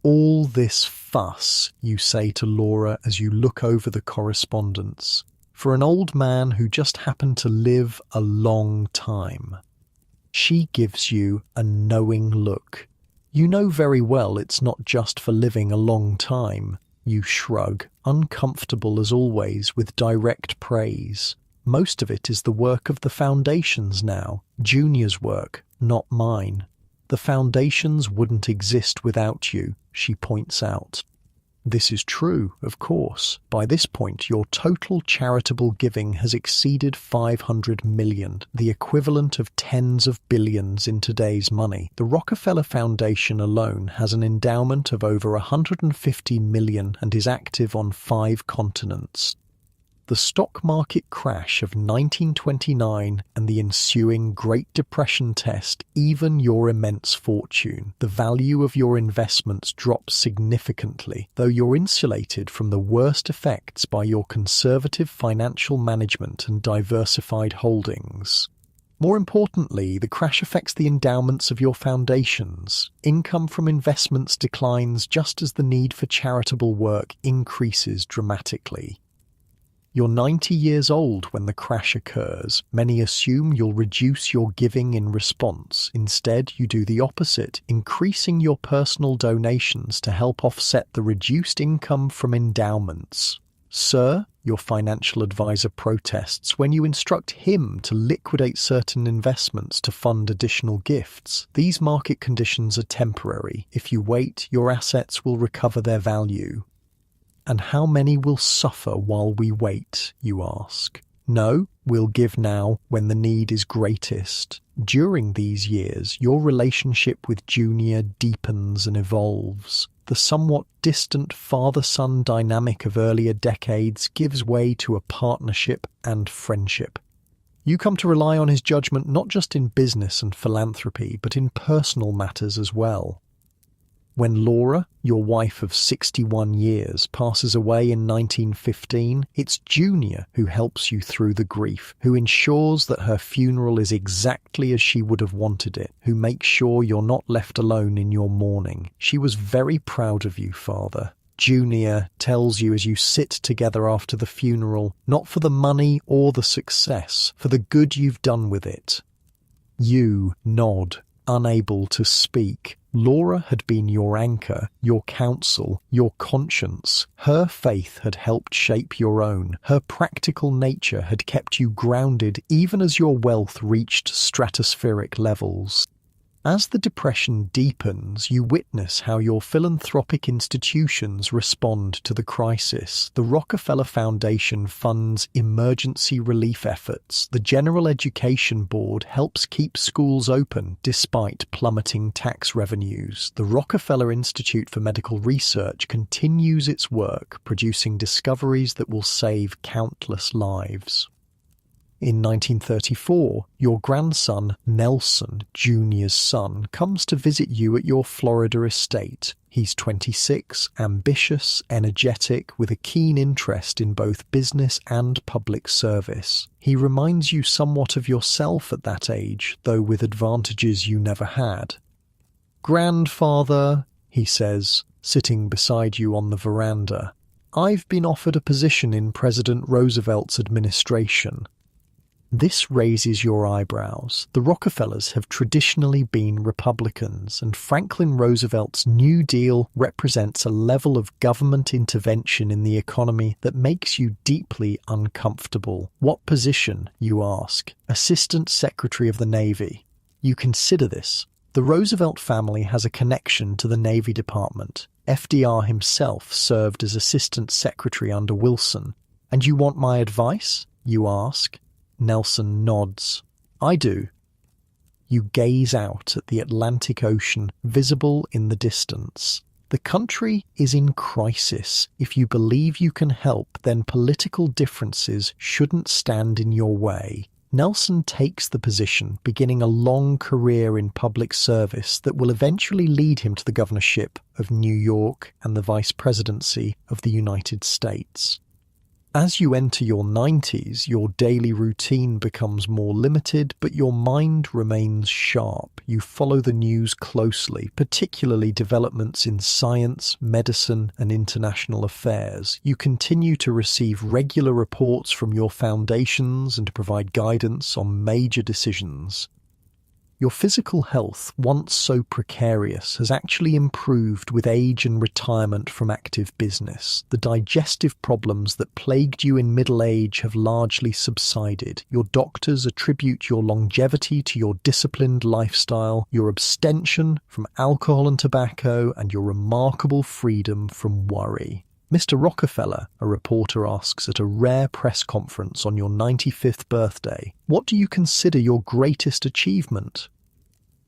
All this fuss, you say to Laura as you look over the correspondence. For an old man who just happened to live a long time. She gives you a knowing look. You know very well it's not just for living a long time. You shrug, uncomfortable as always with direct praise. Most of it is the work of the foundations now, Junior's work, not mine. The foundations wouldn't exist without you, she points out. This is true, of course. By this point, your total charitable giving has exceeded $500 million, the equivalent of tens of billions in today's money. The Rockefeller Foundation alone has an endowment of over $150 million and is active on 5 continents. The stock market crash of 1929 and the ensuing Great Depression test even your immense fortune. The value of your investments drops significantly, though you're insulated from the worst effects by your conservative financial management and diversified holdings. More importantly, the crash affects the endowments of your foundations. Income from investments declines just as the need for charitable work increases dramatically. You're 90 years old when the crash occurs. Many assume you'll reduce your giving in response. Instead, you do the opposite, increasing your personal donations to help offset the reduced income from endowments. Sir, your financial advisor protests when you instruct him to liquidate certain investments to fund additional gifts. These market conditions are temporary. If you wait, your assets will recover their value. And how many will suffer while we wait, you ask? No, we'll give now when the need is greatest. During these years, your relationship with Junior deepens and evolves. The somewhat distant father-son dynamic of earlier decades gives way to a partnership and friendship. You come to rely on his judgment not just in business and philanthropy, but in personal matters as well. When Laura, your wife of 61 years, passes away in 1915, it's Junior who helps you through the grief, who ensures that her funeral is exactly as she would have wanted it, who makes sure you're not left alone in your mourning. She was very proud of you, Father. Junior tells you as you sit together after the funeral, not for the money or the success, for the good you've done with it. You nod, unable to speak. Laura had been your anchor, your counsel, your conscience. Her faith had helped shape your own. Her practical nature had kept you grounded even as your wealth reached stratospheric levels. As the Depression deepens, you witness how your philanthropic institutions respond to the crisis. The Rockefeller Foundation funds emergency relief efforts. The General Education Board helps keep schools open despite plummeting tax revenues. The Rockefeller Institute for Medical Research continues its work, producing discoveries that will save countless lives. In 1934, your grandson, Nelson, Junior's son, comes to visit you at your Florida estate. He's 26, ambitious, energetic, with a keen interest in both business and public service. He reminds you somewhat of yourself at that age, though with advantages you never had. "Grandfather," he says, sitting beside you on the veranda, "I've been offered a position in President Roosevelt's administration." This raises your eyebrows. The Rockefellers have traditionally been Republicans, and Franklin Roosevelt's New Deal represents a level of government intervention in the economy that makes you deeply uncomfortable. What position, you ask? Assistant Secretary of the Navy. You consider this. The Roosevelt family has a connection to the Navy Department. FDR himself served as Assistant Secretary under Wilson. And you want my advice? You ask. Nelson nods. I do. You gaze out at the Atlantic Ocean, visible in the distance. The country is in crisis. If you believe you can help, then political differences shouldn't stand in your way. Nelson takes the position, beginning a long career in public service that will eventually lead him to the governorship of New York and the vice presidency of the United States. As you enter your 90s, your daily routine becomes more limited, but your mind remains sharp. You follow the news closely, particularly developments in science, medicine, and international affairs. You continue to receive regular reports from your foundations and to provide guidance on major decisions. Your physical health, once so precarious, has actually improved with age and retirement from active business. The digestive problems that plagued you in middle age have largely subsided. Your doctors attribute your longevity to your disciplined lifestyle, your abstention from alcohol and tobacco, and your remarkable freedom from worry. Mr. Rockefeller, a reporter asks at a rare press conference on your 95th birthday, what do you consider your greatest achievement?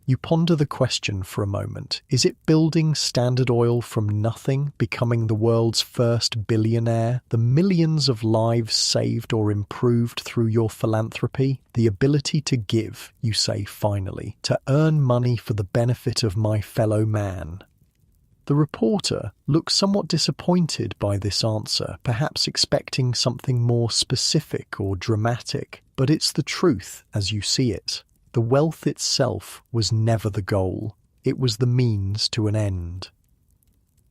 You ponder the question for a moment. Is it building Standard Oil from nothing, becoming the world's first billionaire? The millions of lives saved or improved through your philanthropy? The ability to give, you say finally, to earn money for the benefit of my fellow man? The reporter looks somewhat disappointed by this answer, perhaps expecting something more specific or dramatic, but it's the truth as you see it. The wealth itself was never the goal. It was the means to an end.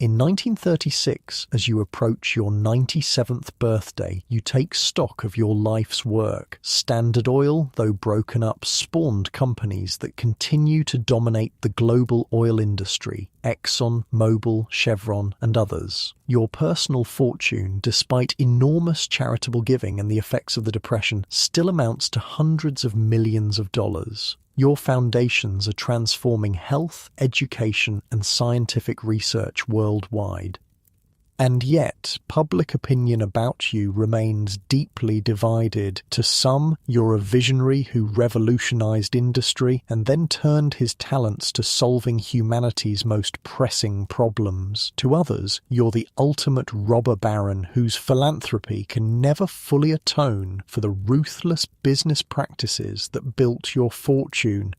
In 1936, as you approach your 97th birthday, you take stock of your life's work. Standard Oil, though broken up, spawned companies that continue to dominate the global oil industry: Exxon, Mobil, Chevron, and others. Your personal fortune, despite enormous charitable giving and the effects of the Depression, still amounts to hundreds of millions of dollars. Your foundations are transforming health, education, and scientific research worldwide. And yet, public opinion about you remains deeply divided. To some, you're a visionary who revolutionized industry and then turned his talents to solving humanity's most pressing problems. To others, you're the ultimate robber baron whose philanthropy can never fully atone for the ruthless business practices that built your fortune.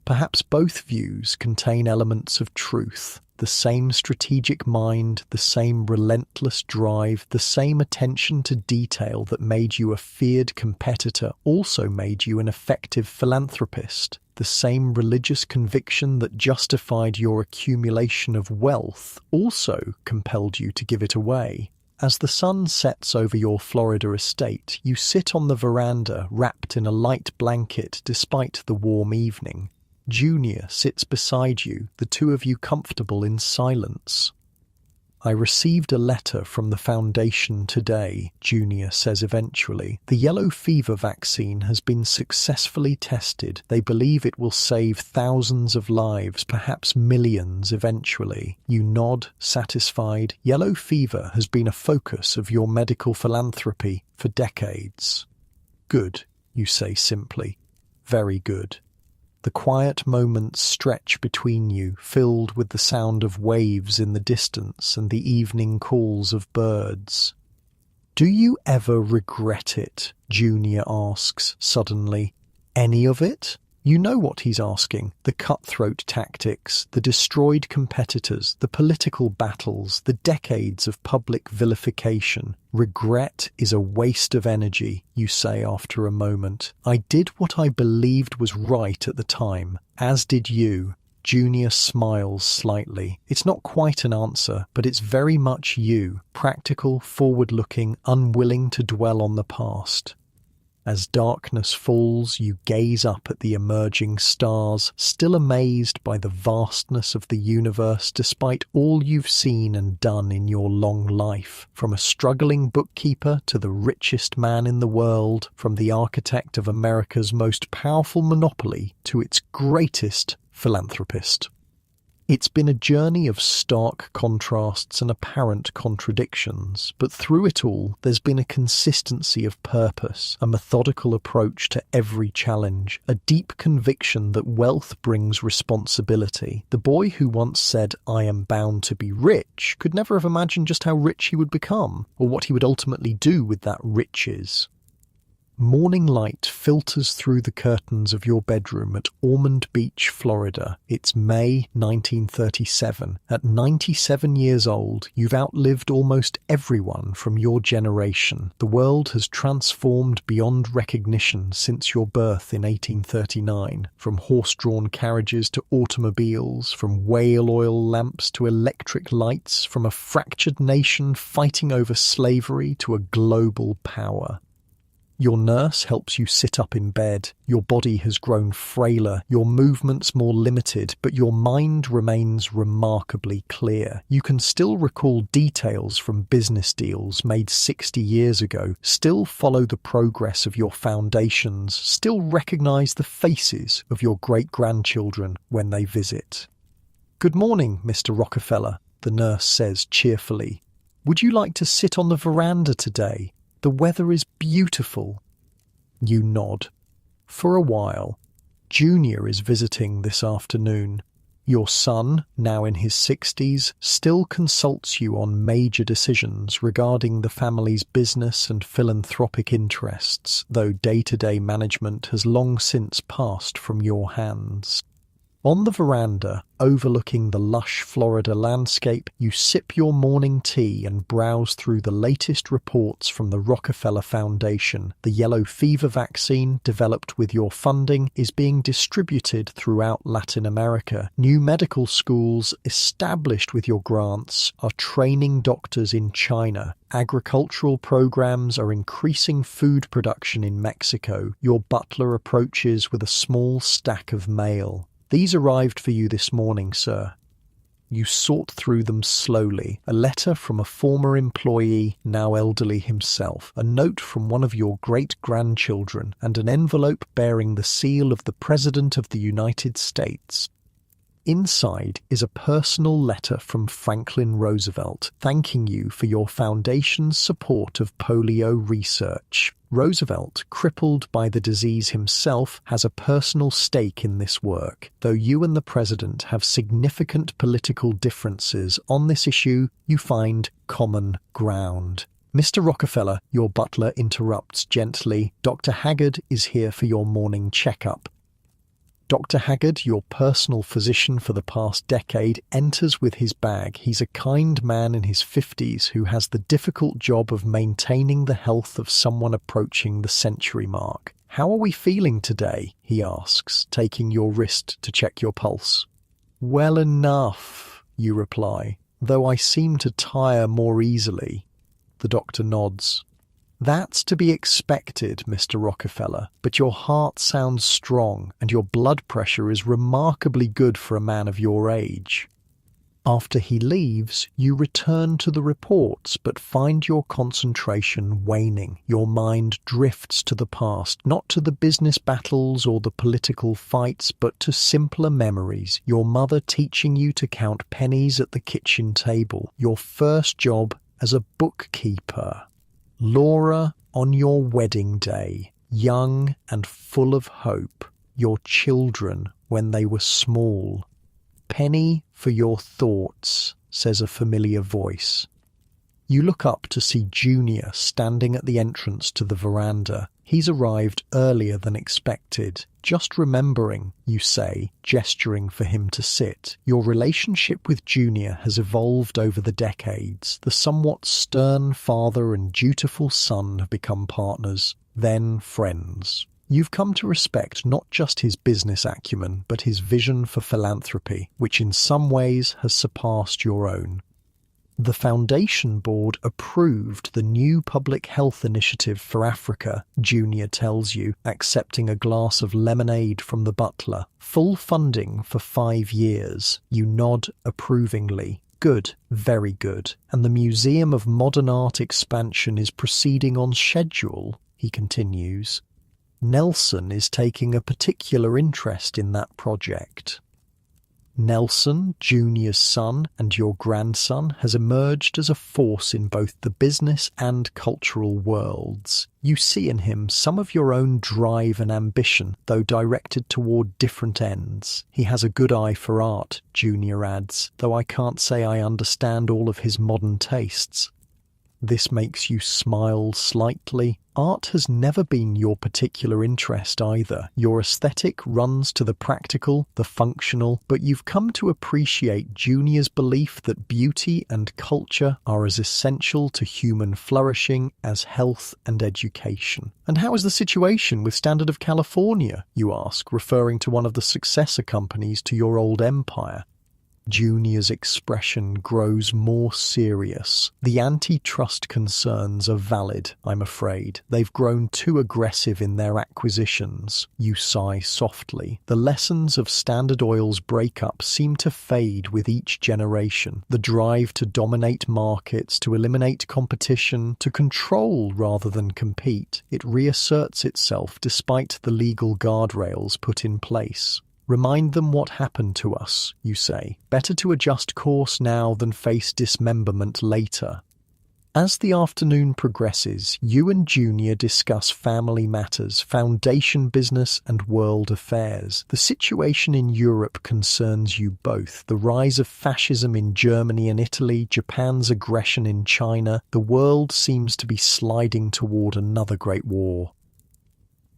Perhaps both views contain elements of truth. The same strategic mind, the same relentless drive, the same attention to detail that made you a feared competitor also made you an effective philanthropist. The same religious conviction that justified your accumulation of wealth also compelled you to give it away. As the sun sets over your Florida estate, you sit on the veranda wrapped in a light blanket despite the warm evening. Junior sits beside you, the two of you comfortable in silence. "I received a letter from the Foundation today," Junior says eventually. "The yellow fever vaccine has been successfully tested. They believe it will save thousands of lives, perhaps millions eventually." You nod, satisfied. Yellow fever has been a focus of your medical philanthropy for decades. "Good," you say simply. "Very good." The quiet moments stretch between you, filled with the sound of waves in the distance and the evening calls of birds. "Do you ever regret it?" Junior asks suddenly. "Any of it?" You know what he's asking. The cutthroat tactics, the destroyed competitors, the political battles, the decades of public vilification. "Regret is a waste of energy," you say after a moment. "I did what I believed was right at the time, as did you." Junior smiles slightly. It's not quite an answer, but it's very much you. Practical, forward-looking, unwilling to dwell on the past. As darkness falls, you gaze up at the emerging stars, still amazed by the vastness of the universe despite all you've seen and done in your long life. From a struggling bookkeeper to the richest man in the world, from the architect of America's most powerful monopoly to its greatest philanthropist. It's been a journey of stark contrasts and apparent contradictions, but through it all, there's been a consistency of purpose, a methodical approach to every challenge, a deep conviction that wealth brings responsibility. The boy who once said, "I am bound to be rich," could never have imagined just how rich he would become, or what he would ultimately do with that riches. Morning light filters through the curtains of your bedroom at Ormond Beach, Florida. It's May 1937. At 97 years old, you've outlived almost everyone from your generation. The world has transformed beyond recognition since your birth in 1839. From horse-drawn carriages to automobiles, from whale oil lamps to electric lights, from a fractured nation fighting over slavery to a global power. Your nurse helps you sit up in bed. Your body has grown frailer, your movements more limited, but your mind remains remarkably clear. You can still recall details from business deals made 60 years ago, still follow the progress of your foundations, still recognize the faces of your great-grandchildren when they visit. "Good morning, Mr. Rockefeller," the nurse says cheerfully. "Would you like to sit on the veranda today? The weather is beautiful." You nod. For a while. Junior is visiting this afternoon. Your son, now in his 60s, still consults you on major decisions regarding the family's business and philanthropic interests, though day-to-day management has long since passed from your hands. On the veranda, overlooking the lush Florida landscape, you sip your morning tea and browse through the latest reports from the Rockefeller Foundation. The yellow fever vaccine, developed with your funding, is being distributed throughout Latin America. New medical schools, established with your grants, are training doctors in China. Agricultural programs are increasing food production in Mexico. Your butler approaches with a small stack of mail. These arrived for you this morning, sir. You sort through them slowly. A letter from a former employee, now elderly himself, a note from one of your great-grandchildren, and an envelope bearing the seal of the President of the United States. Inside is a personal letter from Franklin Roosevelt, thanking you for your foundation's support of polio research. Roosevelt, crippled by the disease himself, has a personal stake in this work. Though you and the president have significant political differences on this issue, you find common ground. Mr. Rockefeller, your butler interrupts gently. Dr. Haggard is here for your morning checkup. Dr. Haggard, your personal physician for the past decade, enters with his bag. He's a kind man in his 50s who has the difficult job of maintaining the health of someone approaching the century mark. "How are we feeling today?" he asks, taking your wrist to check your pulse. "Well enough," you reply, "though I seem to tire more easily." The doctor nods. "That's to be expected, Mr. Rockefeller, but your heart sounds strong and your blood pressure is remarkably good for a man of your age." After he leaves, you return to the reports but find your concentration waning. Your mind drifts to the past, not to the business battles or the political fights, but to simpler memories. Your mother teaching you to count pennies at the kitchen table. Your first job as a bookkeeper. Laura on your wedding day, young and full of hope, your children when they were small. "Penny for your thoughts," says a familiar voice. You look up to see Junior standing at the entrance to the veranda. He's arrived earlier than expected. "Just remembering," you say, gesturing for him to sit. Your relationship with Junior has evolved over the decades. The somewhat stern father and dutiful son have become partners, then friends. You've come to respect not just his business acumen, but his vision for philanthropy, which in some ways has surpassed your own. The Foundation Board approved the new public health initiative for Africa, Junior tells you, accepting a glass of lemonade from the butler. Full funding for 5 years. You nod approvingly. "Good, very good. And the Museum of Modern Art expansion is proceeding on schedule," he continues. "Nelson is taking a particular interest in that project." Nelson, Junior's son, and your grandson, has emerged as a force in both the business and cultural worlds. You see in him some of your own drive and ambition, though directed toward different ends. He has a good eye for art, Junior adds, though I can't say I understand all of his modern tastes. This makes you smile slightly. Art has never been your particular interest either. Your aesthetic runs to the practical, the functional, but you've come to appreciate Junior's belief that beauty and culture are as essential to human flourishing as health and education. "And how is the situation with Standard of California?" you ask, referring to one of the successor companies to your old empire. Junior's expression grows more serious. "The antitrust concerns are valid, I'm afraid. They've grown too aggressive in their acquisitions." You sigh softly. The lessons of Standard Oil's breakup seem to fade with each generation. The drive to dominate markets, to eliminate competition, to control rather than compete. It reasserts itself despite the legal guardrails put in place. "Remind them what happened to us," you say. "Better to adjust course now than face dismemberment later." As the afternoon progresses, you and Junior discuss family matters, foundation business, and world affairs. The situation in Europe concerns you both. The rise of fascism in Germany and Italy, Japan's aggression in China. The world seems to be sliding toward another great war.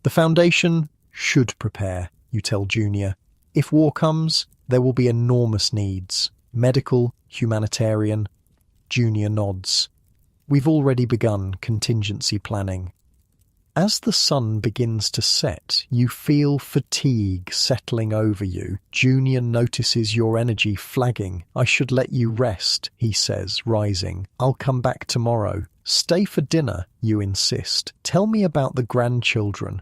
"The Foundation should prepare," you tell Junior. If war comes, there will be enormous needs. Medical, humanitarian. Junior nods. We've already begun contingency planning. As the sun begins to set, you feel fatigue settling over you. Junior notices your energy flagging. I should let you rest, he says, rising. I'll come back tomorrow. Stay for dinner, you insist. Tell me about the grandchildren.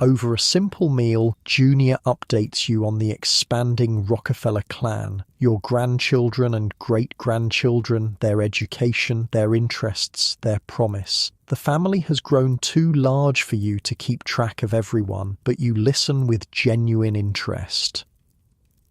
Over a simple meal, Junior updates you on the expanding Rockefeller clan, your grandchildren and great-grandchildren, their education, their interests, their promise. The family has grown too large for you to keep track of everyone, but you listen with genuine interest.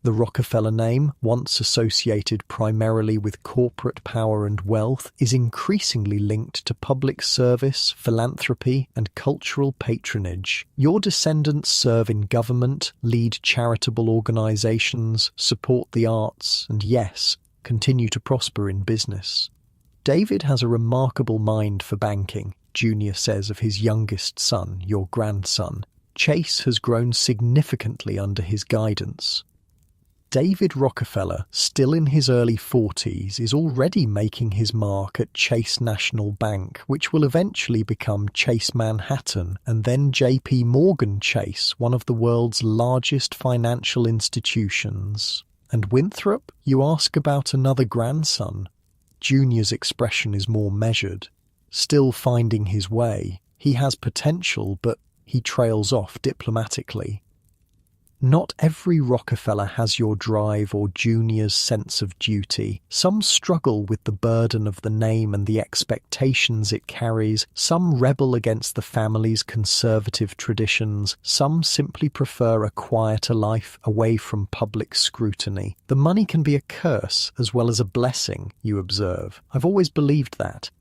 The Rockefeller name, once associated primarily with corporate power and wealth, is increasingly linked to public service, philanthropy, and cultural patronage. Your descendants serve in government, lead charitable organizations, support the arts, and yes, continue to prosper in business. David has a remarkable mind for banking, Junior says of his youngest son, your grandson. Chase has grown significantly under his guidance. David Rockefeller, still in his early 40s, is already making his mark at Chase National Bank, which will eventually become Chase Manhattan and then JP Morgan Chase, one of the world's largest financial institutions. And Winthrop, you ask about another grandson. Junior's expression is more measured. Still finding his way. He has potential, but he trails off diplomatically. Not every Rockefeller has your drive or Junior's sense of duty. Some struggle with the burden of the name and the expectations it carries. Some rebel against the family's conservative traditions. Some simply prefer a quieter life away from public scrutiny. The money can be a curse as well as a blessing, you observe. I've always believed that.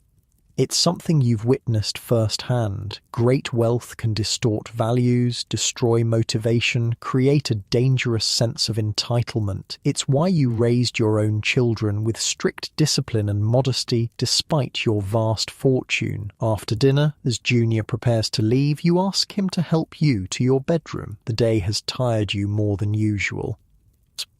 It's something you've witnessed firsthand. Great wealth can distort values, destroy motivation, create a dangerous sense of entitlement. It's why you raised your own children with strict discipline and modesty despite your vast fortune. After dinner, as Junior prepares to leave, you ask him to help you to your bedroom. The day has tired you more than usual.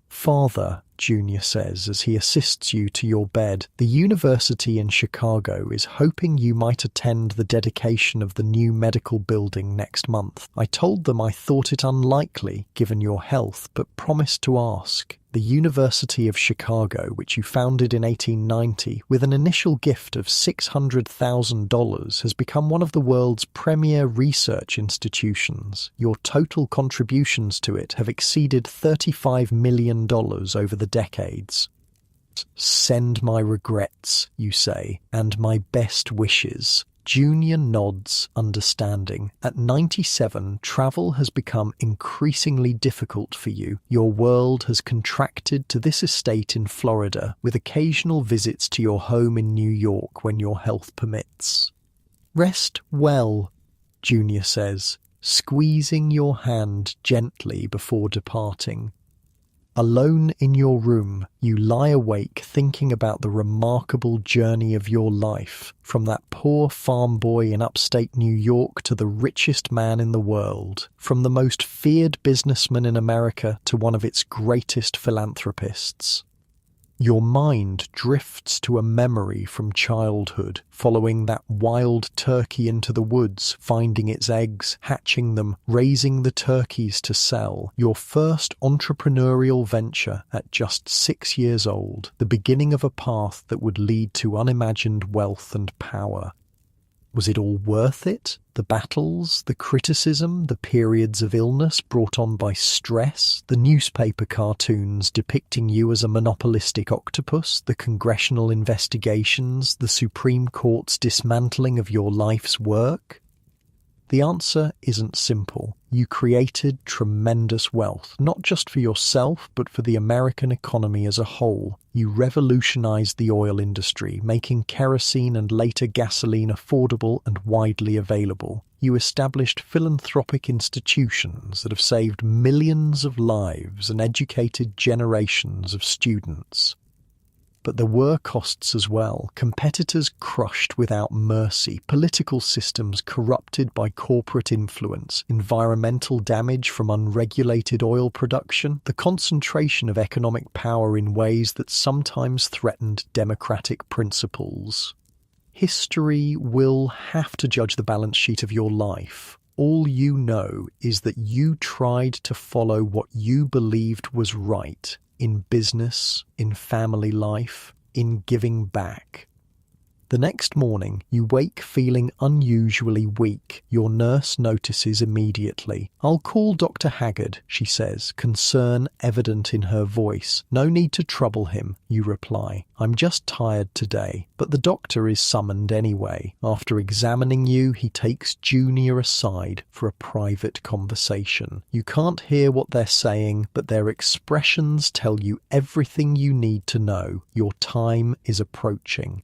Father, Junior says as he assists you to your bed, the university in Chicago is hoping you might attend the dedication of the new medical building next month. I told them I thought it unlikely, given your health, but promised to ask. The University of Chicago, which you founded in 1890, with an initial gift of $600,000, has become one of the world's premier research institutions. Your total contributions to it have exceeded $35 million over the decades. Send my regrets, you say, and my best wishes. Junior nods, understanding. At 97, travel has become increasingly difficult for you. Your world has contracted to this estate in Florida, with occasional visits to your home in New York when your health permits. Rest well, Junior says, squeezing your hand gently before departing. Alone in your room, you lie awake thinking about the remarkable journey of your life, from that poor farm boy in upstate New York to the richest man in the world, from the most feared businessman in America to one of its greatest philanthropists. Your mind drifts to a memory from childhood, following that wild turkey into the woods, finding its eggs, hatching them, raising the turkeys to sell. Your first entrepreneurial venture at just 6 years old, the beginning of a path that would lead to unimagined wealth and power. Was it all worth it? The battles, the criticism, the periods of illness brought on by stress, the newspaper cartoons depicting you as a monopolistic octopus, the congressional investigations, the Supreme Court's dismantling of your life's work? The answer isn't simple. You created tremendous wealth, not just for yourself, but for the American economy as a whole. You revolutionized the oil industry, making kerosene and later gasoline affordable and widely available. You established philanthropic institutions that have saved millions of lives and educated generations of students. But there were costs as well. Competitors crushed without mercy, political systems corrupted by corporate influence, environmental damage from unregulated oil production, the concentration of economic power in ways that sometimes threatened democratic principles. History will have to judge the balance sheet of your life. All you know is that you tried to follow what you believed was right in business, in family life, in giving back. The next morning, you wake feeling unusually weak. Your nurse notices immediately. "I'll call Dr. Haggard," she says, concern evident in her voice. "No need to trouble him," you reply. "I'm just tired today." But the doctor is summoned anyway. After examining you, he takes Junior aside for a private conversation. You can't hear what they're saying, but their expressions tell you everything you need to know. Your time is approaching.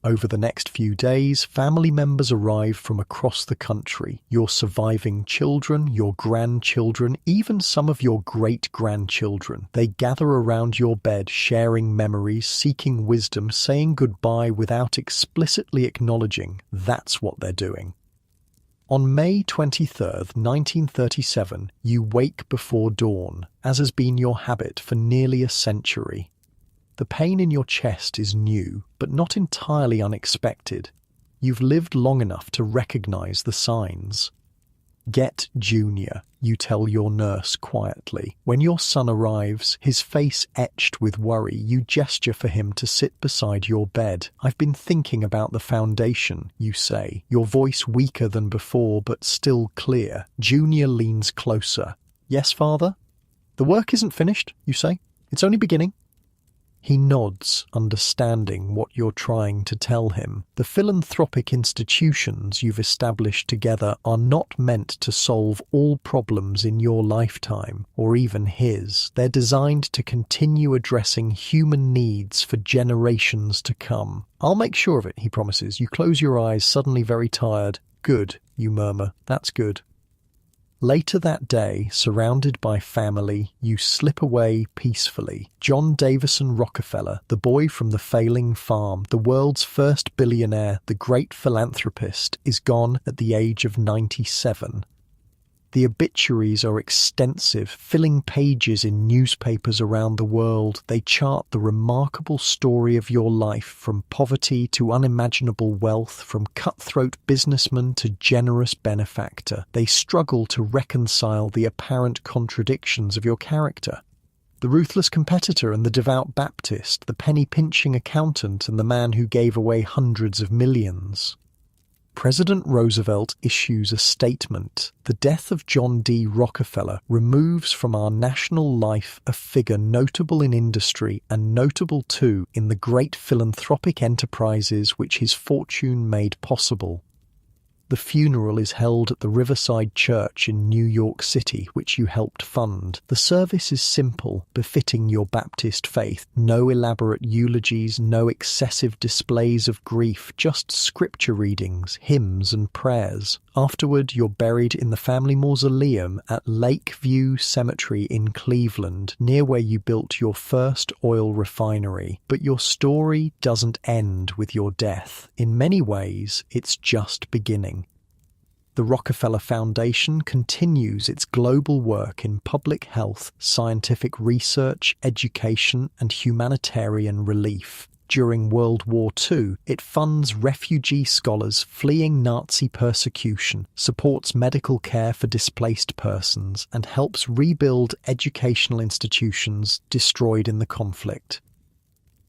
Over the next few days, family members arrive from across the country. Your surviving children, your grandchildren, even some of your great-grandchildren. They gather around your bed, sharing memories, seeking wisdom, saying goodbye without explicitly acknowledging that's what they're doing. On May 23rd, 1937, you wake before dawn, as has been your habit for nearly a century. The pain in your chest is new, but not entirely unexpected. You've lived long enough to recognize the signs. "Get Junior," you tell your nurse quietly. When your son arrives, his face etched with worry, you gesture for him to sit beside your bed. "I've been thinking about the foundation," you say, your voice weaker than before but still clear. Junior leans closer. "Yes, father?" "The work isn't finished," you say. "It's only beginning." He nods, understanding what you're trying to tell him. The philanthropic institutions you've established together are not meant to solve all problems in your lifetime, or even his. They're designed to continue addressing human needs for generations to come. "I'll make sure of it," he promises. You close your eyes, suddenly very tired. "Good," you murmur. "That's good." Later that day, surrounded by family, you slip away peacefully. John Davison Rockefeller, the boy from the failing farm, the world's first billionaire, the great philanthropist, is gone at the age of 97. The obituaries are extensive, filling pages in newspapers around the world. They chart the remarkable story of your life, from poverty to unimaginable wealth, from cutthroat businessman to generous benefactor. They struggle to reconcile the apparent contradictions of your character. The ruthless competitor and the devout Baptist, the penny-pinching accountant and the man who gave away hundreds of millions. President Roosevelt issues a statement. The death of John D. Rockefeller removes from our national life a figure notable in industry and notable too in the great philanthropic enterprises which his fortune made possible. The funeral is held at the Riverside Church in New York City, which you helped fund. The service is simple, befitting your Baptist faith. No elaborate eulogies, no excessive displays of grief, just scripture readings, hymns and prayers. Afterward, you're buried in the family mausoleum at Lakeview Cemetery in Cleveland, near where you built your first oil refinery. But your story doesn't end with your death. In many ways, it's just beginning. The Rockefeller Foundation continues its global work in public health, scientific research, education, and humanitarian relief. During World War II, it funds refugee scholars fleeing Nazi persecution, supports medical care for displaced persons, and helps rebuild educational institutions destroyed in the conflict.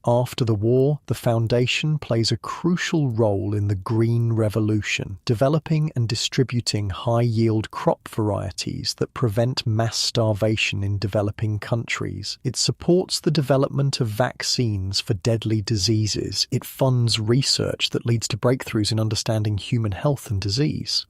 After the war, the Foundation plays a crucial role in the Green Revolution, developing and distributing high-yield crop varieties that prevent mass starvation in developing countries. It supports the development of vaccines for deadly diseases. It funds research that leads to breakthroughs in understanding human health and disease.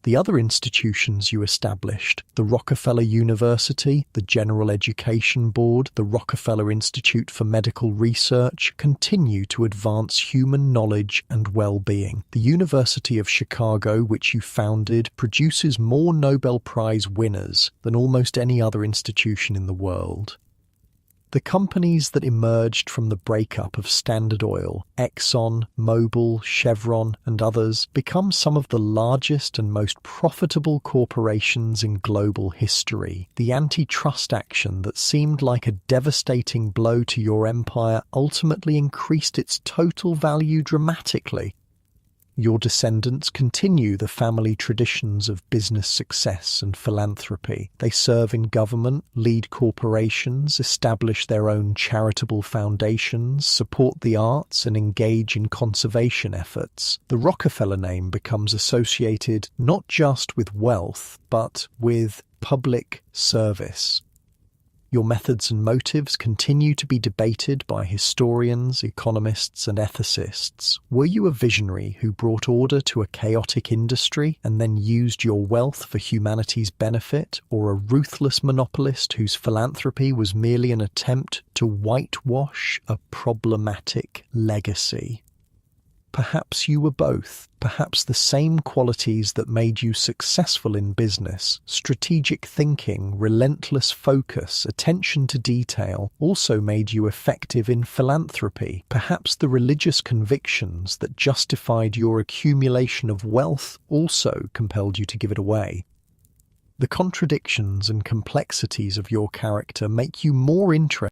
The other institutions you established, the Rockefeller University, the General Education Board, the Rockefeller Institute for Medical Research, continue to advance human knowledge and well-being. The University of Chicago, which you founded, produces more Nobel Prize winners than almost any other institution in the world. The companies that emerged from the breakup of Standard Oil, Exxon, Mobil, Chevron, and others become some of the largest and most profitable corporations in global history. The antitrust action that seemed like a devastating blow to your empire ultimately increased its total value dramatically. Your descendants continue the family traditions of business success and philanthropy. They serve in government, lead corporations, establish their own charitable foundations, support the arts, and engage in conservation efforts. The Rockefeller name becomes associated not just with wealth, but with public service. Your methods and motives continue to be debated by historians, economists, and ethicists. Were you a visionary who brought order to a chaotic industry and then used your wealth for humanity's benefit, or a ruthless monopolist whose philanthropy was merely an attempt to whitewash a problematic legacy? Perhaps you were both. Perhaps the same qualities that made you successful in business, strategic thinking, relentless focus, attention to detail, also made you effective in philanthropy. Perhaps the religious convictions that justified your accumulation of wealth also compelled you to give it away. The contradictions and complexities of your character make you more interesting